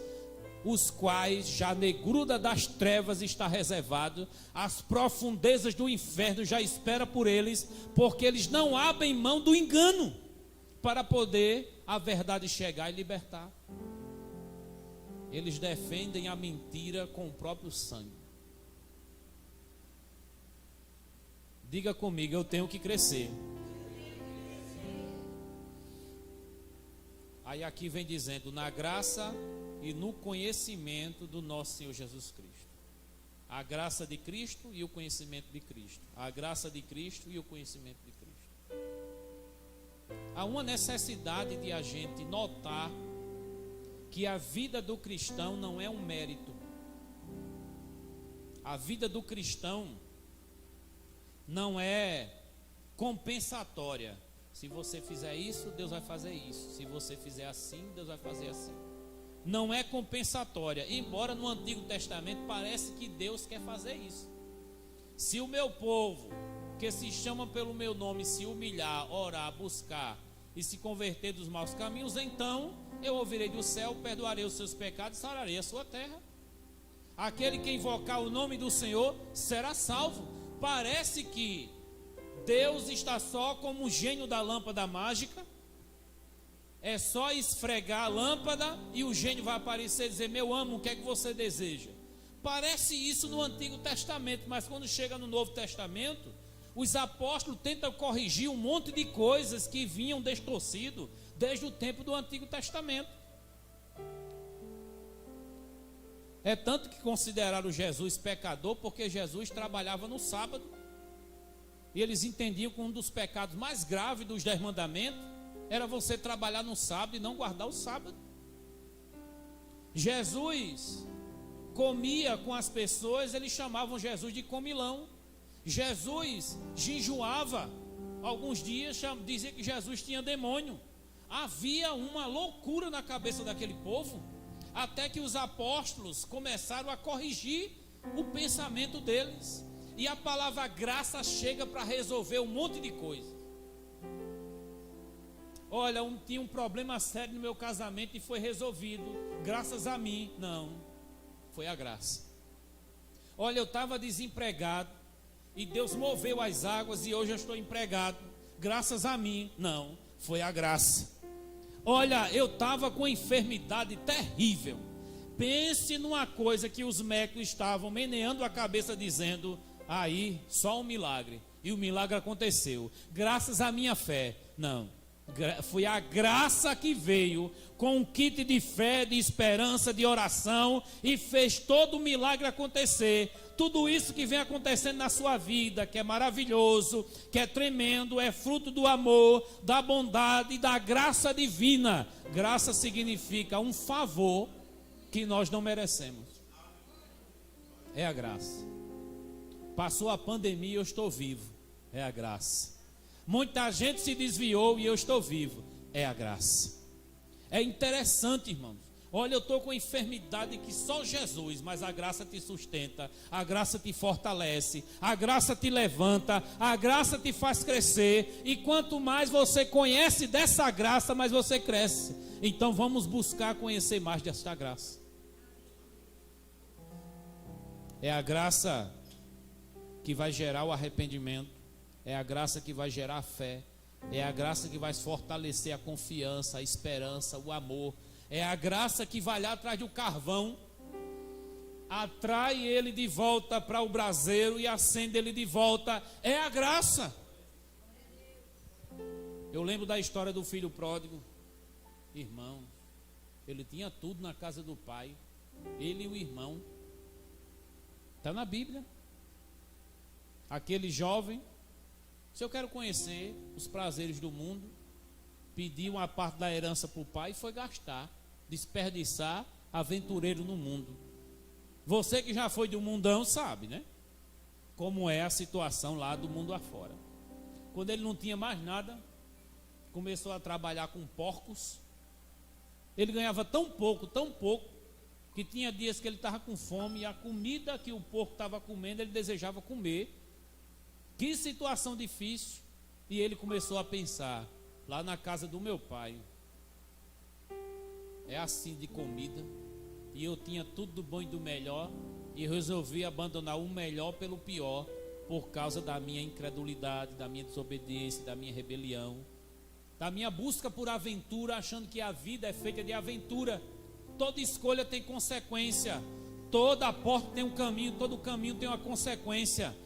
os quais já a negrura das trevas está reservado, as profundezas do inferno já espera por eles, porque eles não abrem mão do engano para poder a verdade chegar e libertar. Eles defendem a mentira com o próprio sangue. Diga comigo: eu tenho que crescer. Aí aqui vem dizendo: na graça e no conhecimento do nosso Senhor Jesus Cristo. A graça de Cristo e o conhecimento de Cristo. A graça de Cristo e o conhecimento de Cristo. Há uma necessidade de a gente notar que a vida do cristão não é um mérito. A vida do cristão não é compensatória. Se você fizer isso, Deus vai fazer isso. Se você fizer assim, Deus vai fazer assim. Não é compensatória. Embora no Antigo Testamento parece que Deus quer fazer isso. Se o meu povo, que se chama pelo meu nome, se humilhar, orar, buscar e se converter dos maus caminhos, então eu ouvirei do céu, perdoarei os seus pecados e sararei a sua terra. Aquele que invocar o nome do Senhor será salvo. Parece que Deus está só como o gênio da lâmpada mágica. É só esfregar a lâmpada e o gênio vai aparecer e dizer: meu amo, o que é que você deseja? Parece isso no Antigo Testamento, mas quando chega no Novo Testamento, os apóstolos tentam corrigir um monte de coisas que vinham distorcido desde o tempo do Antigo Testamento. É tanto que consideraram Jesus pecador porque Jesus trabalhava no sábado. E eles entendiam que um dos pecados mais graves dos 10 mandamentos era você trabalhar no sábado e não guardar o sábado. Jesus comia com as pessoas, eles chamavam Jesus de comilão. Jesus jejuava alguns dias, dizia que Jesus tinha demônio. Havia uma loucura na cabeça daquele povo, até que os apóstolos começaram a corrigir o pensamento deles. E a palavra graça chega para resolver um monte de coisa. Olha, tinha um problema sério no meu casamento e foi resolvido, graças a mim. Não, foi a graça. Olha, eu estava desempregado e Deus moveu as águas e hoje eu estou empregado, graças a mim. Não, Foi a graça. Olha, eu estava com enfermidade terrível. Pense numa coisa que os médicos estavam meneando a cabeça dizendo, aí só um milagre. E o milagre aconteceu, graças à minha fé. Não, foi a graça que veio com um kit de fé, de esperança, de oração e fez todo o milagre acontecer. Tudo isso que vem acontecendo na sua vida, que é maravilhoso, que é tremendo, é fruto do amor, da bondade e da graça divina. Graça significa um favor que nós não merecemos. É a graça. Passou a pandemia e eu estou vivo. É a graça. Muita gente se desviou e eu estou vivo. É a graça. É interessante, irmãos. Olha, eu estou com enfermidade que só Jesus, mas a graça te sustenta, a graça te fortalece, a graça te levanta, a graça te faz crescer. E quanto mais você conhece dessa graça, mais você cresce. Então vamos buscar conhecer mais desta graça. É a graça que vai gerar o arrependimento, é a graça que vai gerar a fé, é a graça que vai fortalecer a confiança, a esperança, o amor. É a graça que vai lá atrás do carvão, atrai ele de volta para o braseiro e acende ele de volta. É a graça. Eu lembro da história do filho pródigo. Irmão, ele tinha tudo na casa do pai, ele e o irmão. Está na Bíblia. Aquele jovem, se eu quero conhecer os prazeres do mundo, pediu uma parte da herança para o pai e foi gastar, desperdiçar, aventureiro no mundo. Você que já foi do mundão sabe, né? Como é a situação lá do mundo afora. Quando ele não tinha mais nada, começou a trabalhar com porcos. Ele ganhava tão pouco, que tinha dias que ele estava com fome e a comida que o porco estava comendo, ele desejava comer. Que situação difícil. E ele começou a pensar, lá na casa do meu pai, é assim de comida, e eu tinha tudo do bom e do melhor, e resolvi abandonar o melhor pelo pior, por causa da minha incredulidade, da minha desobediência, da minha rebelião, da minha busca por aventura, achando que a vida é feita de aventura. Toda escolha tem consequência, toda porta tem um caminho, todo caminho tem uma consequência.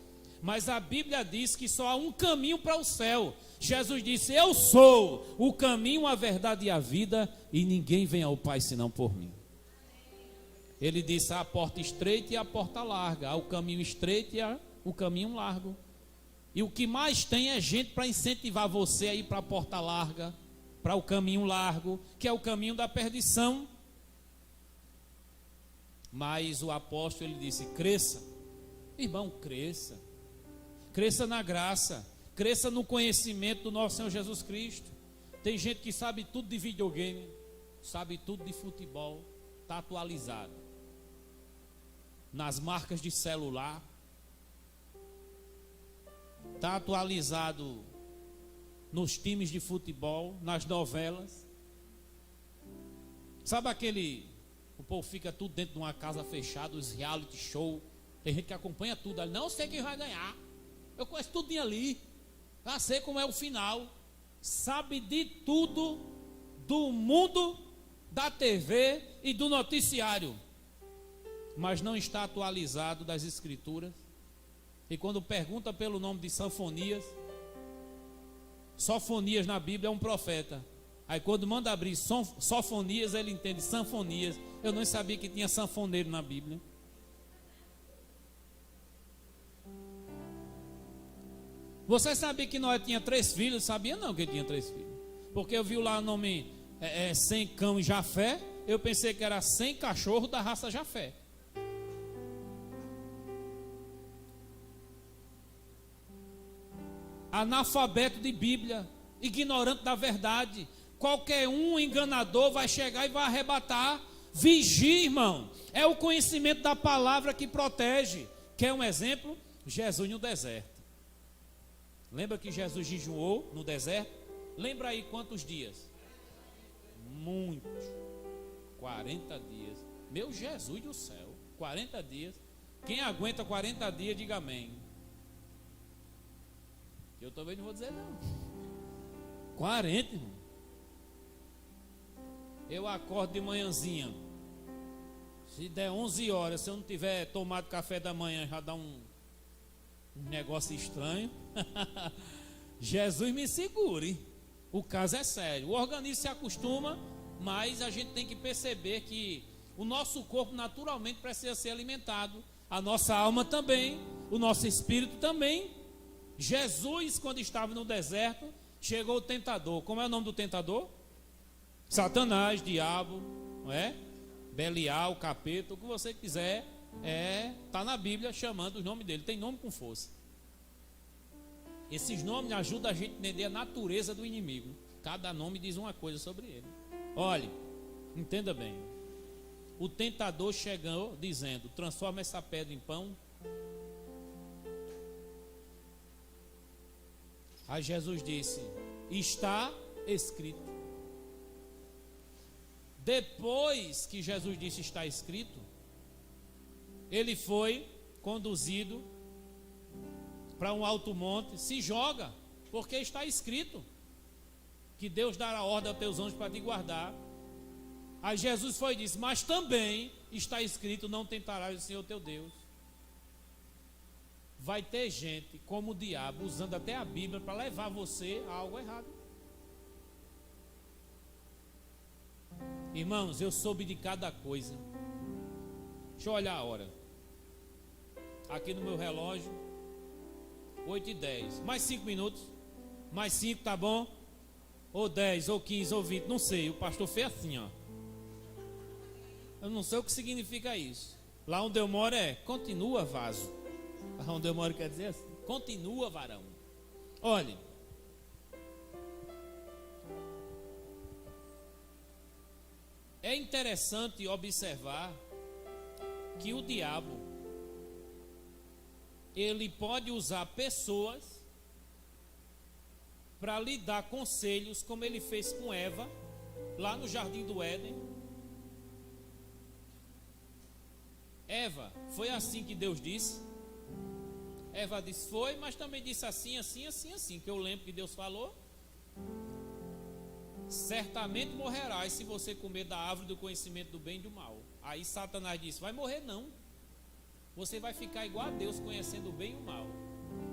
Mas a Bíblia diz que só há um caminho para o céu. Jesus disse, eu sou o caminho, a verdade e a vida, e ninguém vem ao Pai senão por mim. Ele disse, há a porta estreita e a porta larga, há o caminho estreito e há o caminho largo. E o que mais tem é gente para incentivar você a ir para a porta larga, para o caminho largo, que é o caminho da perdição. Mas o apóstolo, ele disse, cresça, irmão, cresça. Cresça na graça, cresça no conhecimento do nosso Senhor Jesus Cristo. Tem gente que sabe tudo de videogame, sabe tudo de futebol, está atualizado nas marcas de celular, está atualizado nos times de futebol, nas novelas. Sabe o povo fica tudo dentro de uma casa fechada, os reality show, tem gente que acompanha tudo ali, não sei quem vai ganhar. Eu conheço tudinho ali, já sei como é o final, sabe de tudo do mundo, da TV e do noticiário, mas não está atualizado das escrituras. E quando pergunta pelo nome de Sofonias na Bíblia é um profeta. Aí quando manda abrir Sofonias, ele entende sanfonias. Eu não sabia que tinha sanfoneiro na Bíblia. Você sabia que Noé tinha 3 filhos? Sabia não que ele tinha 3 filhos. Porque eu vi lá o nome 100 cão e Jafé. Eu pensei que era 100 cachorros da raça Jafé. Analfabeto de Bíblia, ignorante da verdade. Qualquer um enganador vai chegar e vai arrebatar. Vigie, irmão. É o conhecimento da palavra que protege. Quer um exemplo? Jesus no deserto. Lembra que Jesus jejuou no deserto? Lembra aí quantos dias? Muitos. 40 dias. Meu Jesus do céu. 40 dias. Quem aguenta 40 dias, diga amém. Eu também não vou dizer não. 40, irmão. Eu acordo de manhãzinha. Se der 11 horas, se eu não tiver tomado café da manhã, já dá um negócio estranho. Jesus me segure. O caso é sério. O organismo se acostuma, mas a gente tem que perceber que o nosso corpo naturalmente precisa ser alimentado. A nossa alma também, o nosso espírito também. Jesus, quando estava no deserto, chegou o tentador. Como é o nome do tentador? Satanás, diabo, não é? Belial, capeta, o que você quiser, está na Bíblia chamando os nomes dele. Tem nome com força. Esses nomes ajudam a gente a entender a natureza do inimigo. Cada nome diz uma coisa sobre ele. Olhe, entenda bem. O tentador chegou dizendo: transforma essa pedra em pão. Aí Jesus disse: está escrito. Depois que Jesus disse está escrito, ele foi conduzido para um alto monte. Se joga, porque está escrito que Deus dará ordem aos teus anjos para te guardar. Aí Jesus foi e disse: mas também está escrito: não tentarás o Senhor teu Deus. Vai ter gente como o diabo usando até a Bíblia para levar você a algo errado. Irmãos, eu soube de cada coisa. Deixa eu olhar a hora. Aqui no meu relógio, 8h10. Mais 5 minutos. Mais 5, tá bom? Ou 10, ou 15, ou 20, não sei. O pastor fez assim, ó. Eu não sei o que significa isso. Lá onde eu moro continua, vaso. Lá onde eu moro quer dizer assim: continua, varão. Olhe, é interessante observar que o diabo, ele pode usar pessoas para lhe dar conselhos, como ele fez com Eva, lá no jardim do Éden. Eva, foi assim que Deus disse. Eva disse: foi, mas também disse assim, assim, assim, assim, que eu lembro que Deus falou: certamente morrerás se você comer da árvore do conhecimento do bem e do mal. Aí Satanás disse: vai morrer não, você vai ficar igual a Deus, conhecendo o bem e o mal.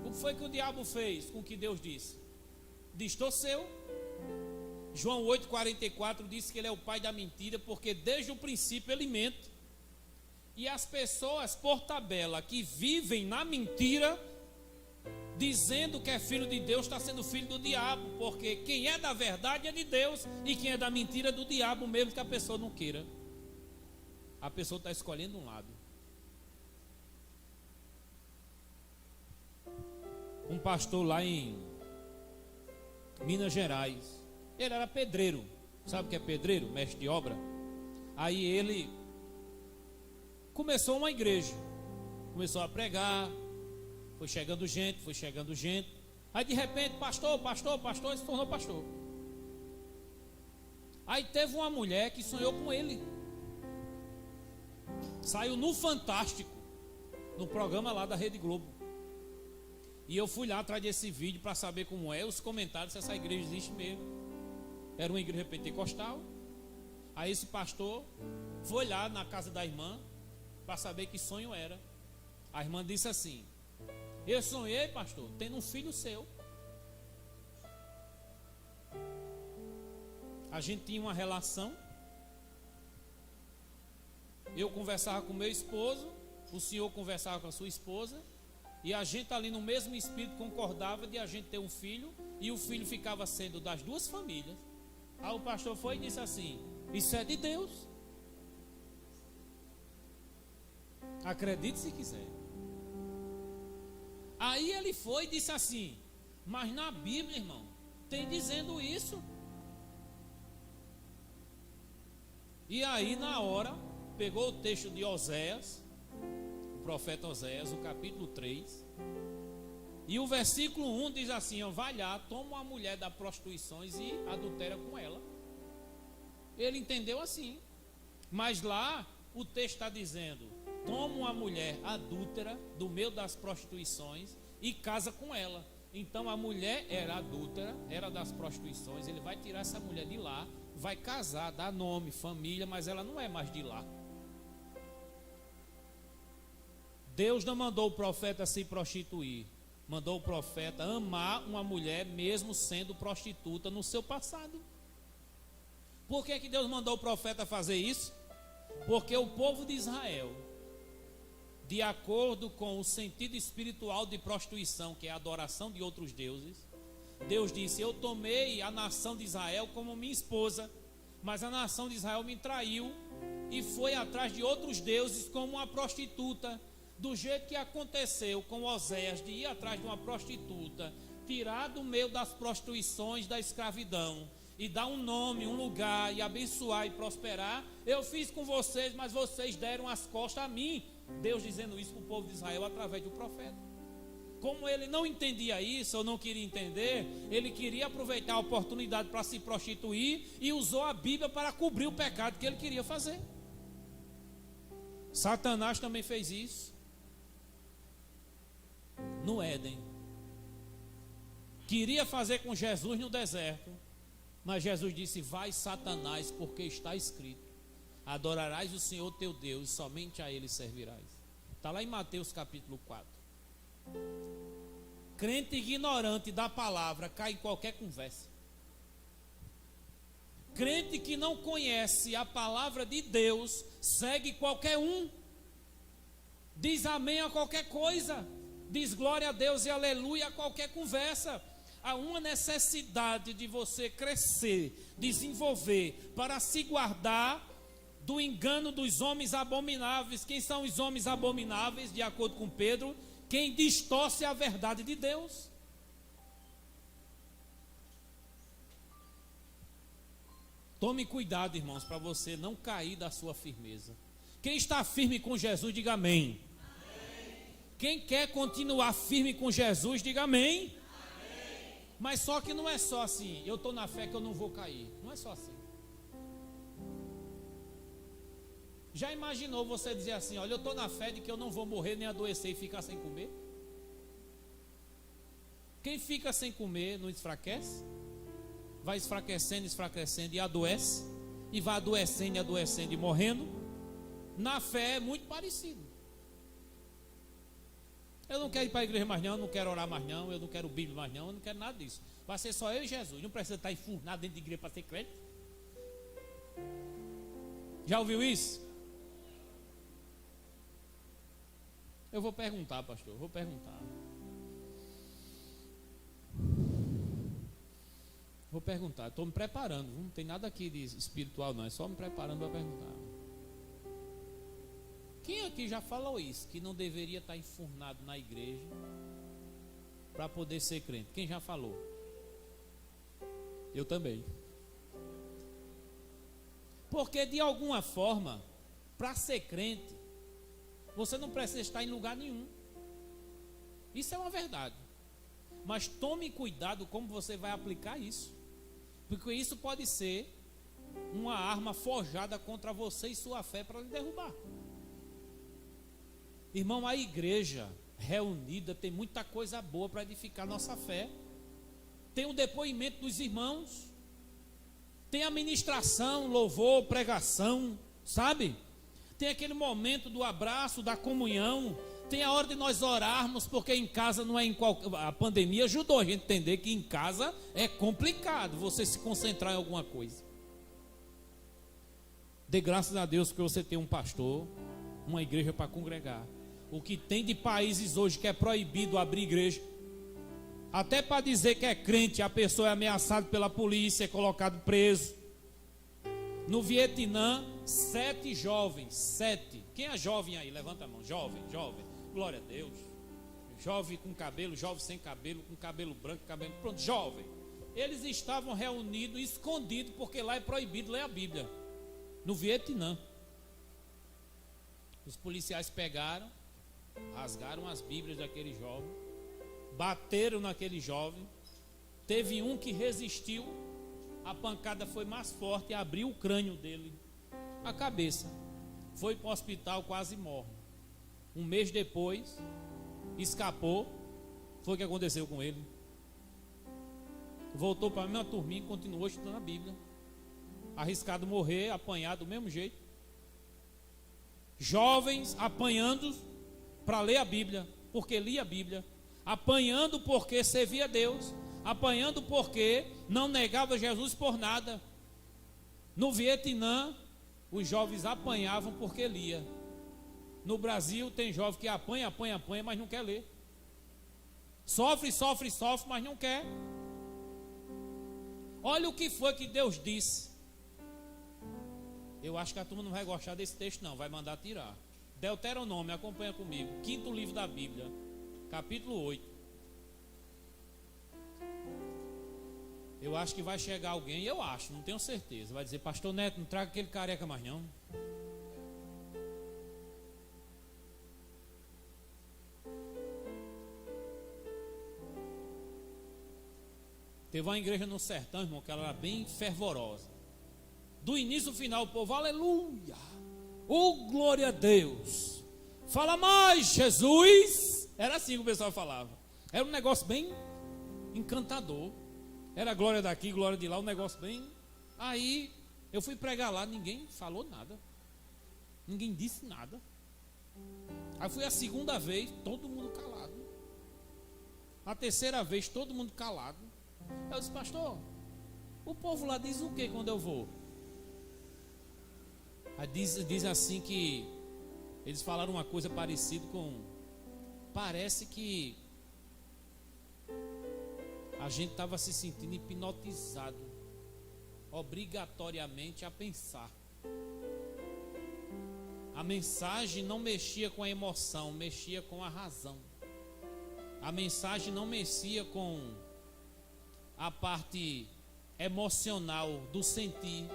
O que foi que o diabo fez com o que Deus disse? Distorceu. João 8,44 diz que ele é o pai da mentira, porque desde o princípio ele mente. E as pessoas, por tabela, que vivem na mentira, dizendo que é filho de Deus, está sendo filho do diabo, porque quem é da verdade é de Deus, e quem é da mentira é do diabo, mesmo que a pessoa não queira. A pessoa está escolhendo um lado. Um pastor lá em Minas Gerais, ele era pedreiro. Sabe o que é pedreiro? Mestre de obra. Aí ele começou uma igreja, começou a pregar. Foi chegando gente. Aí de repente, pastor, ele se tornou pastor. Aí teve uma mulher que sonhou com ele. Saiu no Fantástico, no programa lá da Rede Globo. E eu fui lá atrás desse vídeo para saber como é, os comentários, se essa igreja existe mesmo. Era uma igreja pentecostal. Aí esse pastor foi lá na casa da irmã para saber que sonho era. A irmã disse assim: eu sonhei, pastor, tendo um filho seu. A gente tinha uma relação. Eu conversava com meu esposo, o senhor conversava com a sua esposa, e a gente ali no mesmo espírito concordava de a gente ter um filho, e o filho ficava sendo das duas famílias. Aí o pastor foi e disse assim: isso é de Deus. Acredite se quiser. Aí ele foi e disse assim: mas na Bíblia, irmão, tem dizendo isso. E aí na hora pegou o texto de Oséias, o profeta Oséias, o capítulo 3, e o versículo 1 diz assim: ó, vai lá, toma uma mulher da prostituições e adultera com ela. Ele entendeu assim. Mas lá o texto está dizendo: toma uma mulher adúltera do meio das prostituições e casa com ela. Então a mulher era adúltera, era das prostituições. Ele vai tirar essa mulher de lá, vai casar, dar nome, família, mas ela não é mais de lá. Deus não mandou o profeta se prostituir, mandou o profeta amar uma mulher mesmo sendo prostituta no seu passado. Por que Deus mandou o profeta fazer isso? Porque o povo de Israel, de acordo com o sentido espiritual de prostituição, que é a adoração de outros deuses, Deus disse: eu tomei a nação de Israel como minha esposa, mas a nação de Israel me traiu e foi atrás de outros deuses como uma prostituta. Do jeito que aconteceu com Oséias, de ir atrás de uma prostituta, tirar do meio das prostituições da escravidão e dar um nome, um lugar, e abençoar e prosperar, eu fiz com vocês, mas vocês deram as costas a mim. Deus dizendo isso para o povo de Israel através do profeta. Como ele não entendia isso, ou não queria entender, ele queria aproveitar a oportunidade para se prostituir e usou a Bíblia para cobrir o pecado que ele queria fazer. Satanás também fez isso no Éden. Queria fazer com Jesus no deserto, mas Jesus disse: vai, Satanás, porque está escrito: adorarás o Senhor teu Deus, somente a Ele servirás. Está lá em Mateus capítulo 4. Crente ignorante da palavra cai em qualquer conversa. Crente que não conhece a palavra de Deus segue qualquer um, diz amém a qualquer coisa, diz glória a Deus e aleluia a qualquer conversa. Há uma necessidade de você crescer, desenvolver, para se guardar do engano dos homens abomináveis. Quem são os homens abomináveis? De acordo com Pedro, quem distorce a verdade de Deus. Tome cuidado, irmãos, para você não cair da sua firmeza. Quem está firme com Jesus, diga amém. Quem quer continuar firme com Jesus, diga amém. Mas só que não é só assim: eu estou na fé que eu não vou cair. Não é só assim. Já imaginou você dizer assim: olha, eu estou na fé de que eu não vou morrer nem adoecer e ficar sem comer? Quem fica sem comer não enfraquece? Vai enfraquecendo e adoece. E vai adoecendo e morrendo. Na fé é muito parecido. Eu não quero ir para a igreja mais não, eu não quero orar mais não, eu não quero Bíblia mais não, eu não quero nada disso. Vai ser só eu e Jesus, não precisa estar enfurnado dentro de igreja para ser crente. Já ouviu isso? Eu vou perguntar, pastor, vou perguntar. Vou perguntar, estou me preparando, não tem nada aqui de espiritual não, é só me preparando para perguntar. Quem aqui já falou isso? Que não deveria estar enfurnado na igreja para poder ser crente? Quem já falou? Eu também. Porque de alguma forma, para ser crente, você não precisa estar em lugar nenhum. Isso é uma verdade. Mas tome cuidado como você vai aplicar isso. Porque isso pode ser uma arma forjada contra você e sua fé para lhe derrubar. Irmão, a igreja reunida tem muita coisa boa para edificar nossa fé. Tem o depoimento dos irmãos, tem a ministração, louvor, pregação, sabe? Tem aquele momento do abraço, da comunhão. Tem a hora de nós orarmos, porque em casa não é a pandemia ajudou a gente a entender que em casa é complicado você se concentrar em alguma coisa. Dê graças a Deus que você tem um pastor, uma igreja para congregar. O que tem de países hoje que é proibido abrir igreja, até para dizer que é crente, a pessoa é ameaçada pela polícia, é colocado preso. No Vietnã, 7 jovens, 7. Quem é jovem aí? Levanta a mão. Jovem, glória a Deus. Jovem com cabelo, jovem sem cabelo, com cabelo branco, cabelo... Pronto, jovem. Eles estavam reunidos, escondidos, porque lá é proibido ler a Bíblia. No Vietnã. Os policiais pegaram, rasgaram as Bíblias daquele jovem, bateram naquele jovem. Teve um que resistiu, a pancada foi mais forte e abriu o crânio dele, a cabeça. Foi para o hospital, quase morre. Um mês depois, escapou. Foi o que aconteceu com ele. voltou para a mesma turminha e continuou estudando a Bíblia. Arriscado morrer, apanhar do mesmo jeito. Jovens apanhando para ler a Bíblia, porque lia a Bíblia. Apanhando porque servia a Deus. Apanhando porque não negava Jesus por nada. No Vietnã, os jovens apanhavam porque lia. No Brasil tem jovem que apanha, mas não quer ler. Sofre, mas não quer. Olha o que foi que Deus disse. Eu acho que a turma não vai gostar desse texto não, vai mandar tirar. Deuteronômio, acompanha comigo, 5º livro da Bíblia, capítulo 8. Eu acho que vai chegar alguém, eu acho, não tenho certeza, vai dizer: pastor Neto, não traga aquele careca mais não. Teve uma igreja no sertão, irmão, que ela era bem fervorosa. Do início ao final, o povo, aleluia, oh glória a Deus, fala mais Jesus. Era assim que o pessoal falava. Era um negócio bem encantador. Era glória daqui, glória de lá, um negócio bem. Aí eu fui pregar lá, ninguém falou nada, ninguém disse nada. Aí fui a segunda vez, todo mundo calado. A terceira vez, todo mundo calado. Eu disse: pastor, o povo lá diz o que quando eu vou? Aí diz assim que eles falaram uma coisa parecida com: parece que a gente estava se sentindo hipnotizado, obrigatoriamente a pensar. A mensagem não mexia com a emoção, mexia com a razão. A mensagem não mexia com a parte emocional do sentir,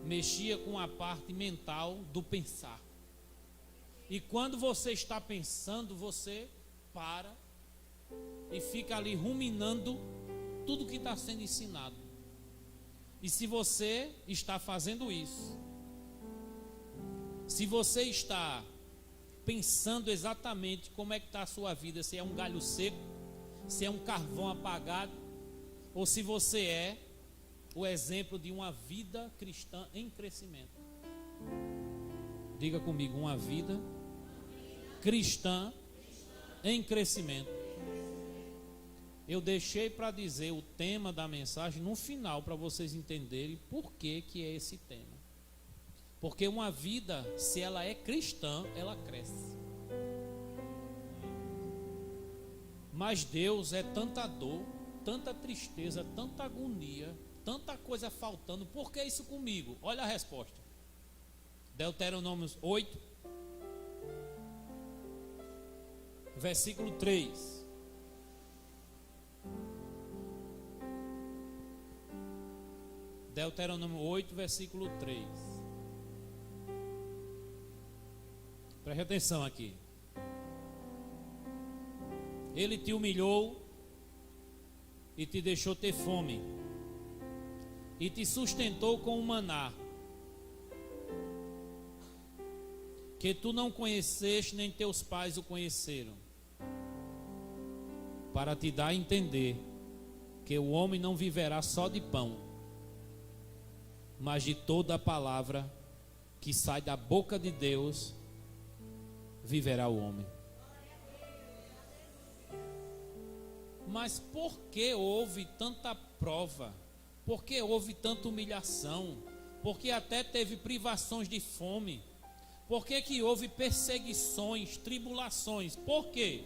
mexia com a parte mental do pensar. E quando você está pensando, você para e fica ali ruminando tudo que está sendo ensinado. E se você está fazendo isso, se você está pensando exatamente como é que está a sua vida, se é um galho seco, se é um carvão apagado, ou se você é o exemplo de uma vida cristã em crescimento. Diga comigo: uma vida cristã em crescimento. Eu deixei para dizer o tema da mensagem no final, para vocês entenderem por que é esse tema. Porque uma vida, se ela é cristã, ela cresce. Mas Deus é tanta dor, tanta tristeza, tanta agonia, tanta coisa faltando. Por que isso comigo? Olha a resposta. Deuteronômio 8, versículo 3. Deuteronômio 8, versículo 3. Preste atenção aqui. Ele te humilhou e te deixou ter fome, e te sustentou com o maná, que tu não conheceste, nem teus pais o conheceram, para te dar a entender que o homem não viverá só de pão, mas de toda a palavra que sai da boca de Deus viverá o homem. Mas por que houve tanta prova? Por que houve tanta humilhação? Por que até teve privações de fome? Por que houve perseguições, tribulações? Por quê?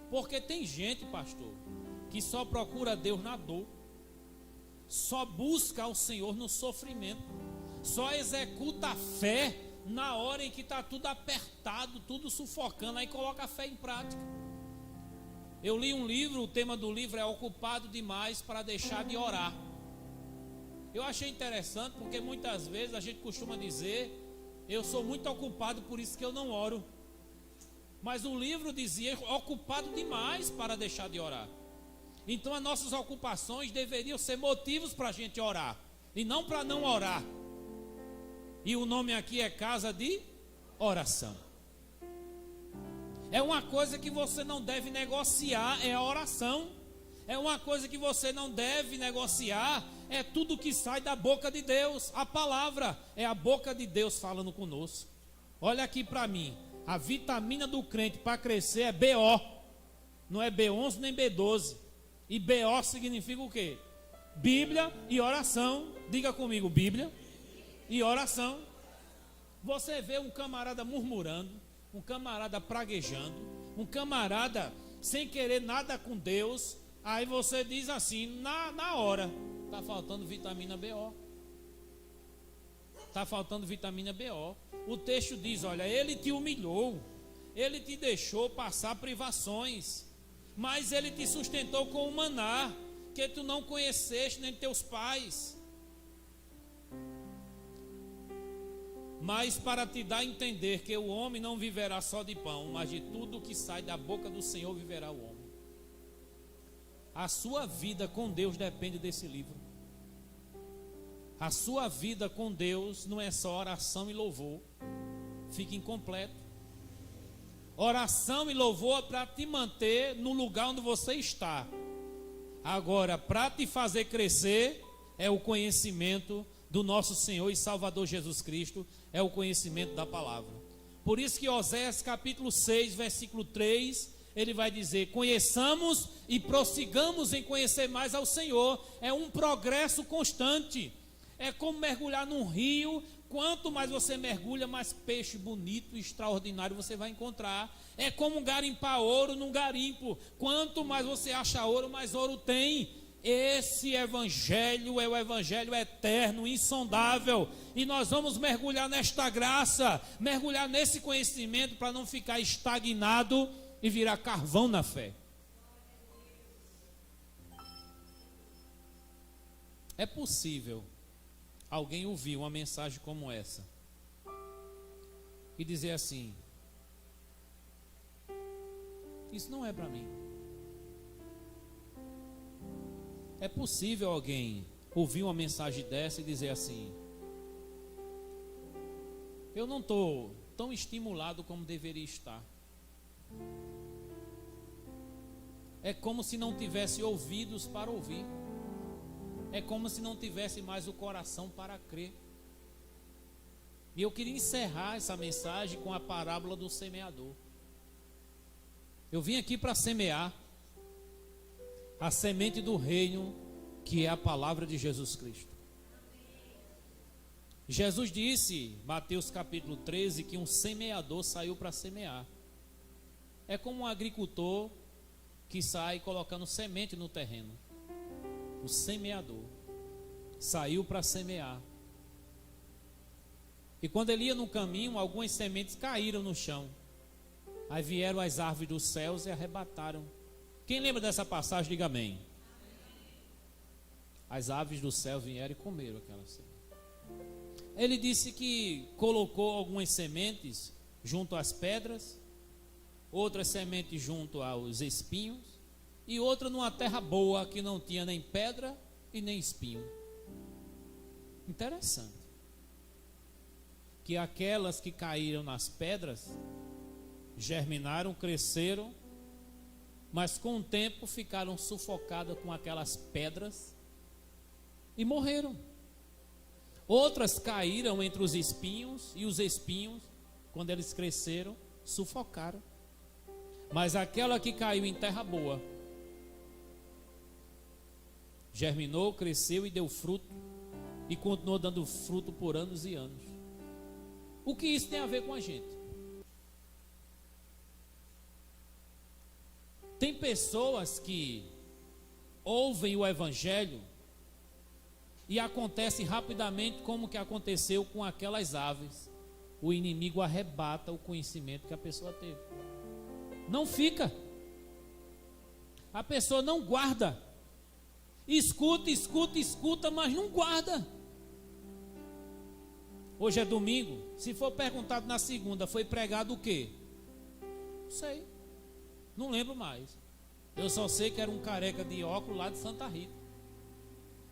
Porque tem gente, pastor, que só procura Deus na dor, só busca o Senhor no sofrimento, só executa a fé na hora em que está tudo apertado, tudo sufocando, aí coloca a fé em prática. Eu li um livro, o tema do livro é Ocupado Demais para Deixar de Orar. Eu achei interessante porque muitas vezes a gente costuma dizer: eu sou muito ocupado, por isso que eu não oro. Mas o livro dizia ocupado demais para deixar de orar. Então as nossas ocupações deveriam ser motivos para a gente orar, e não para não orar. E o nome aqui é Casa de Oração. É uma coisa que você não deve negociar, é a oração. É uma coisa que você não deve negociar. É tudo que sai da boca de Deus. A palavra é a boca de Deus falando conosco. Olha aqui para mim. A vitamina do crente para crescer é BO. Não é B11 nem B12. E BO significa o quê? Bíblia e oração. Diga comigo, Bíblia e oração. Você vê um camarada murmurando, um camarada praguejando, um camarada sem querer nada com Deus. Aí você diz assim, na hora, está faltando vitamina BO. Está faltando vitamina BO. O texto diz, olha, ele te humilhou, ele te deixou passar privações, mas ele te sustentou com o maná, que tu não conheceste nem teus pais. Mas para te dar a entender que o homem não viverá só de pão, mas de tudo que sai da boca do Senhor viverá o homem. A sua vida com Deus depende desse livro. A sua vida com Deus não é só oração e louvor. Fica incompleto. Oração e louvor é para te manter no lugar onde você está. Agora, para te fazer crescer, é o conhecimento do nosso Senhor e Salvador Jesus Cristo, é o conhecimento da palavra. Por isso que Oséias capítulo 6, versículo 3, ele vai dizer, conheçamos e prossigamos em conhecer mais ao Senhor. É um progresso constante. É como mergulhar num rio. Quanto mais você mergulha, mais peixe bonito e extraordinário você vai encontrar. É como garimpar ouro num garimpo. Quanto mais você acha ouro, mais ouro tem. Esse evangelho é o evangelho eterno, insondável. E nós vamos mergulhar nesta graça, mergulhar nesse conhecimento para não ficar estagnado e virar carvão na fé. É possível alguém ouvir uma mensagem como essa e dizer assim: isso não é para mim. É possível alguém ouvir uma mensagem dessa e dizer assim: eu não estou tão estimulado como deveria estar. É como se não tivesse ouvidos para ouvir. É como se não tivesse mais o coração para crer. E eu queria encerrar essa mensagem com a parábola do semeador. Eu vim aqui para semear a semente do reino, que é a palavra de Jesus Cristo. Jesus disse, Mateus capítulo 13, que um semeador saiu para semear. É como um agricultor que sai colocando semente no terreno. O semeador saiu para semear. E quando ele ia no caminho, algumas sementes caíram no chão. Aí vieram as árvores dos céus e arrebataram. Quem lembra dessa passagem, diga amém. As aves do céu vieram e comeram aquela semente. Ele disse que colocou algumas sementes junto às pedras, outras sementes junto aos espinhos, e outra numa terra boa que não tinha nem pedra e nem espinho. Interessante. Que aquelas que caíram nas pedras germinaram, cresceram, mas com o tempo ficaram sufocadas com aquelas pedras e morreram. Outras caíram entre os espinhos, e os espinhos, quando eles cresceram, sufocaram. Mas aquela que caiu em terra boa germinou, cresceu e deu fruto, e continuou dando fruto por anos e anos. O que isso tem a ver com a gente? Tem pessoas que ouvem o evangelho e acontece rapidamente como que aconteceu com aquelas aves. O inimigo arrebata o conhecimento que a pessoa teve. Não fica. A pessoa não guarda. Escuta, escuta, escuta, mas não guarda. Hoje é domingo. Se for perguntado na segunda, foi pregado o quê? Não sei. Não lembro mais. Eu só sei que era um careca de óculos lá de Santa Rita.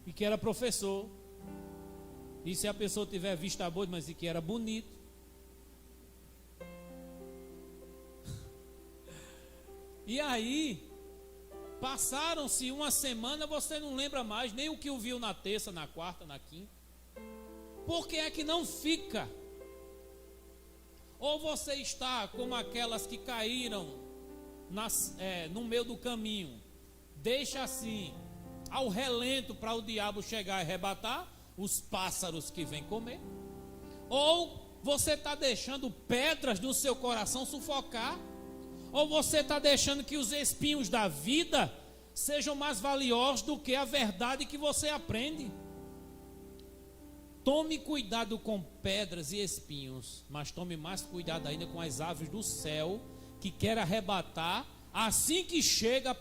E que era professor. E se a pessoa tiver vista boa, mas e que era bonito. E aí, Passaram-se uma semana, você não lembra mais nem o que viu na terça, na quarta, na quinta. Por que é que não fica? Ou você está como aquelas que caíram no meio do caminho, deixa assim, ao relento para o diabo chegar e arrebatar os pássaros que vêm comer. Ou você está deixando pedras no seu coração sufocar. Ou você está deixando que os espinhos da vida sejam mais valiosos do que a verdade que você aprende. Tome cuidado com pedras e espinhos, mas tome mais cuidado ainda com as aves do céu, que quer arrebatar assim que chega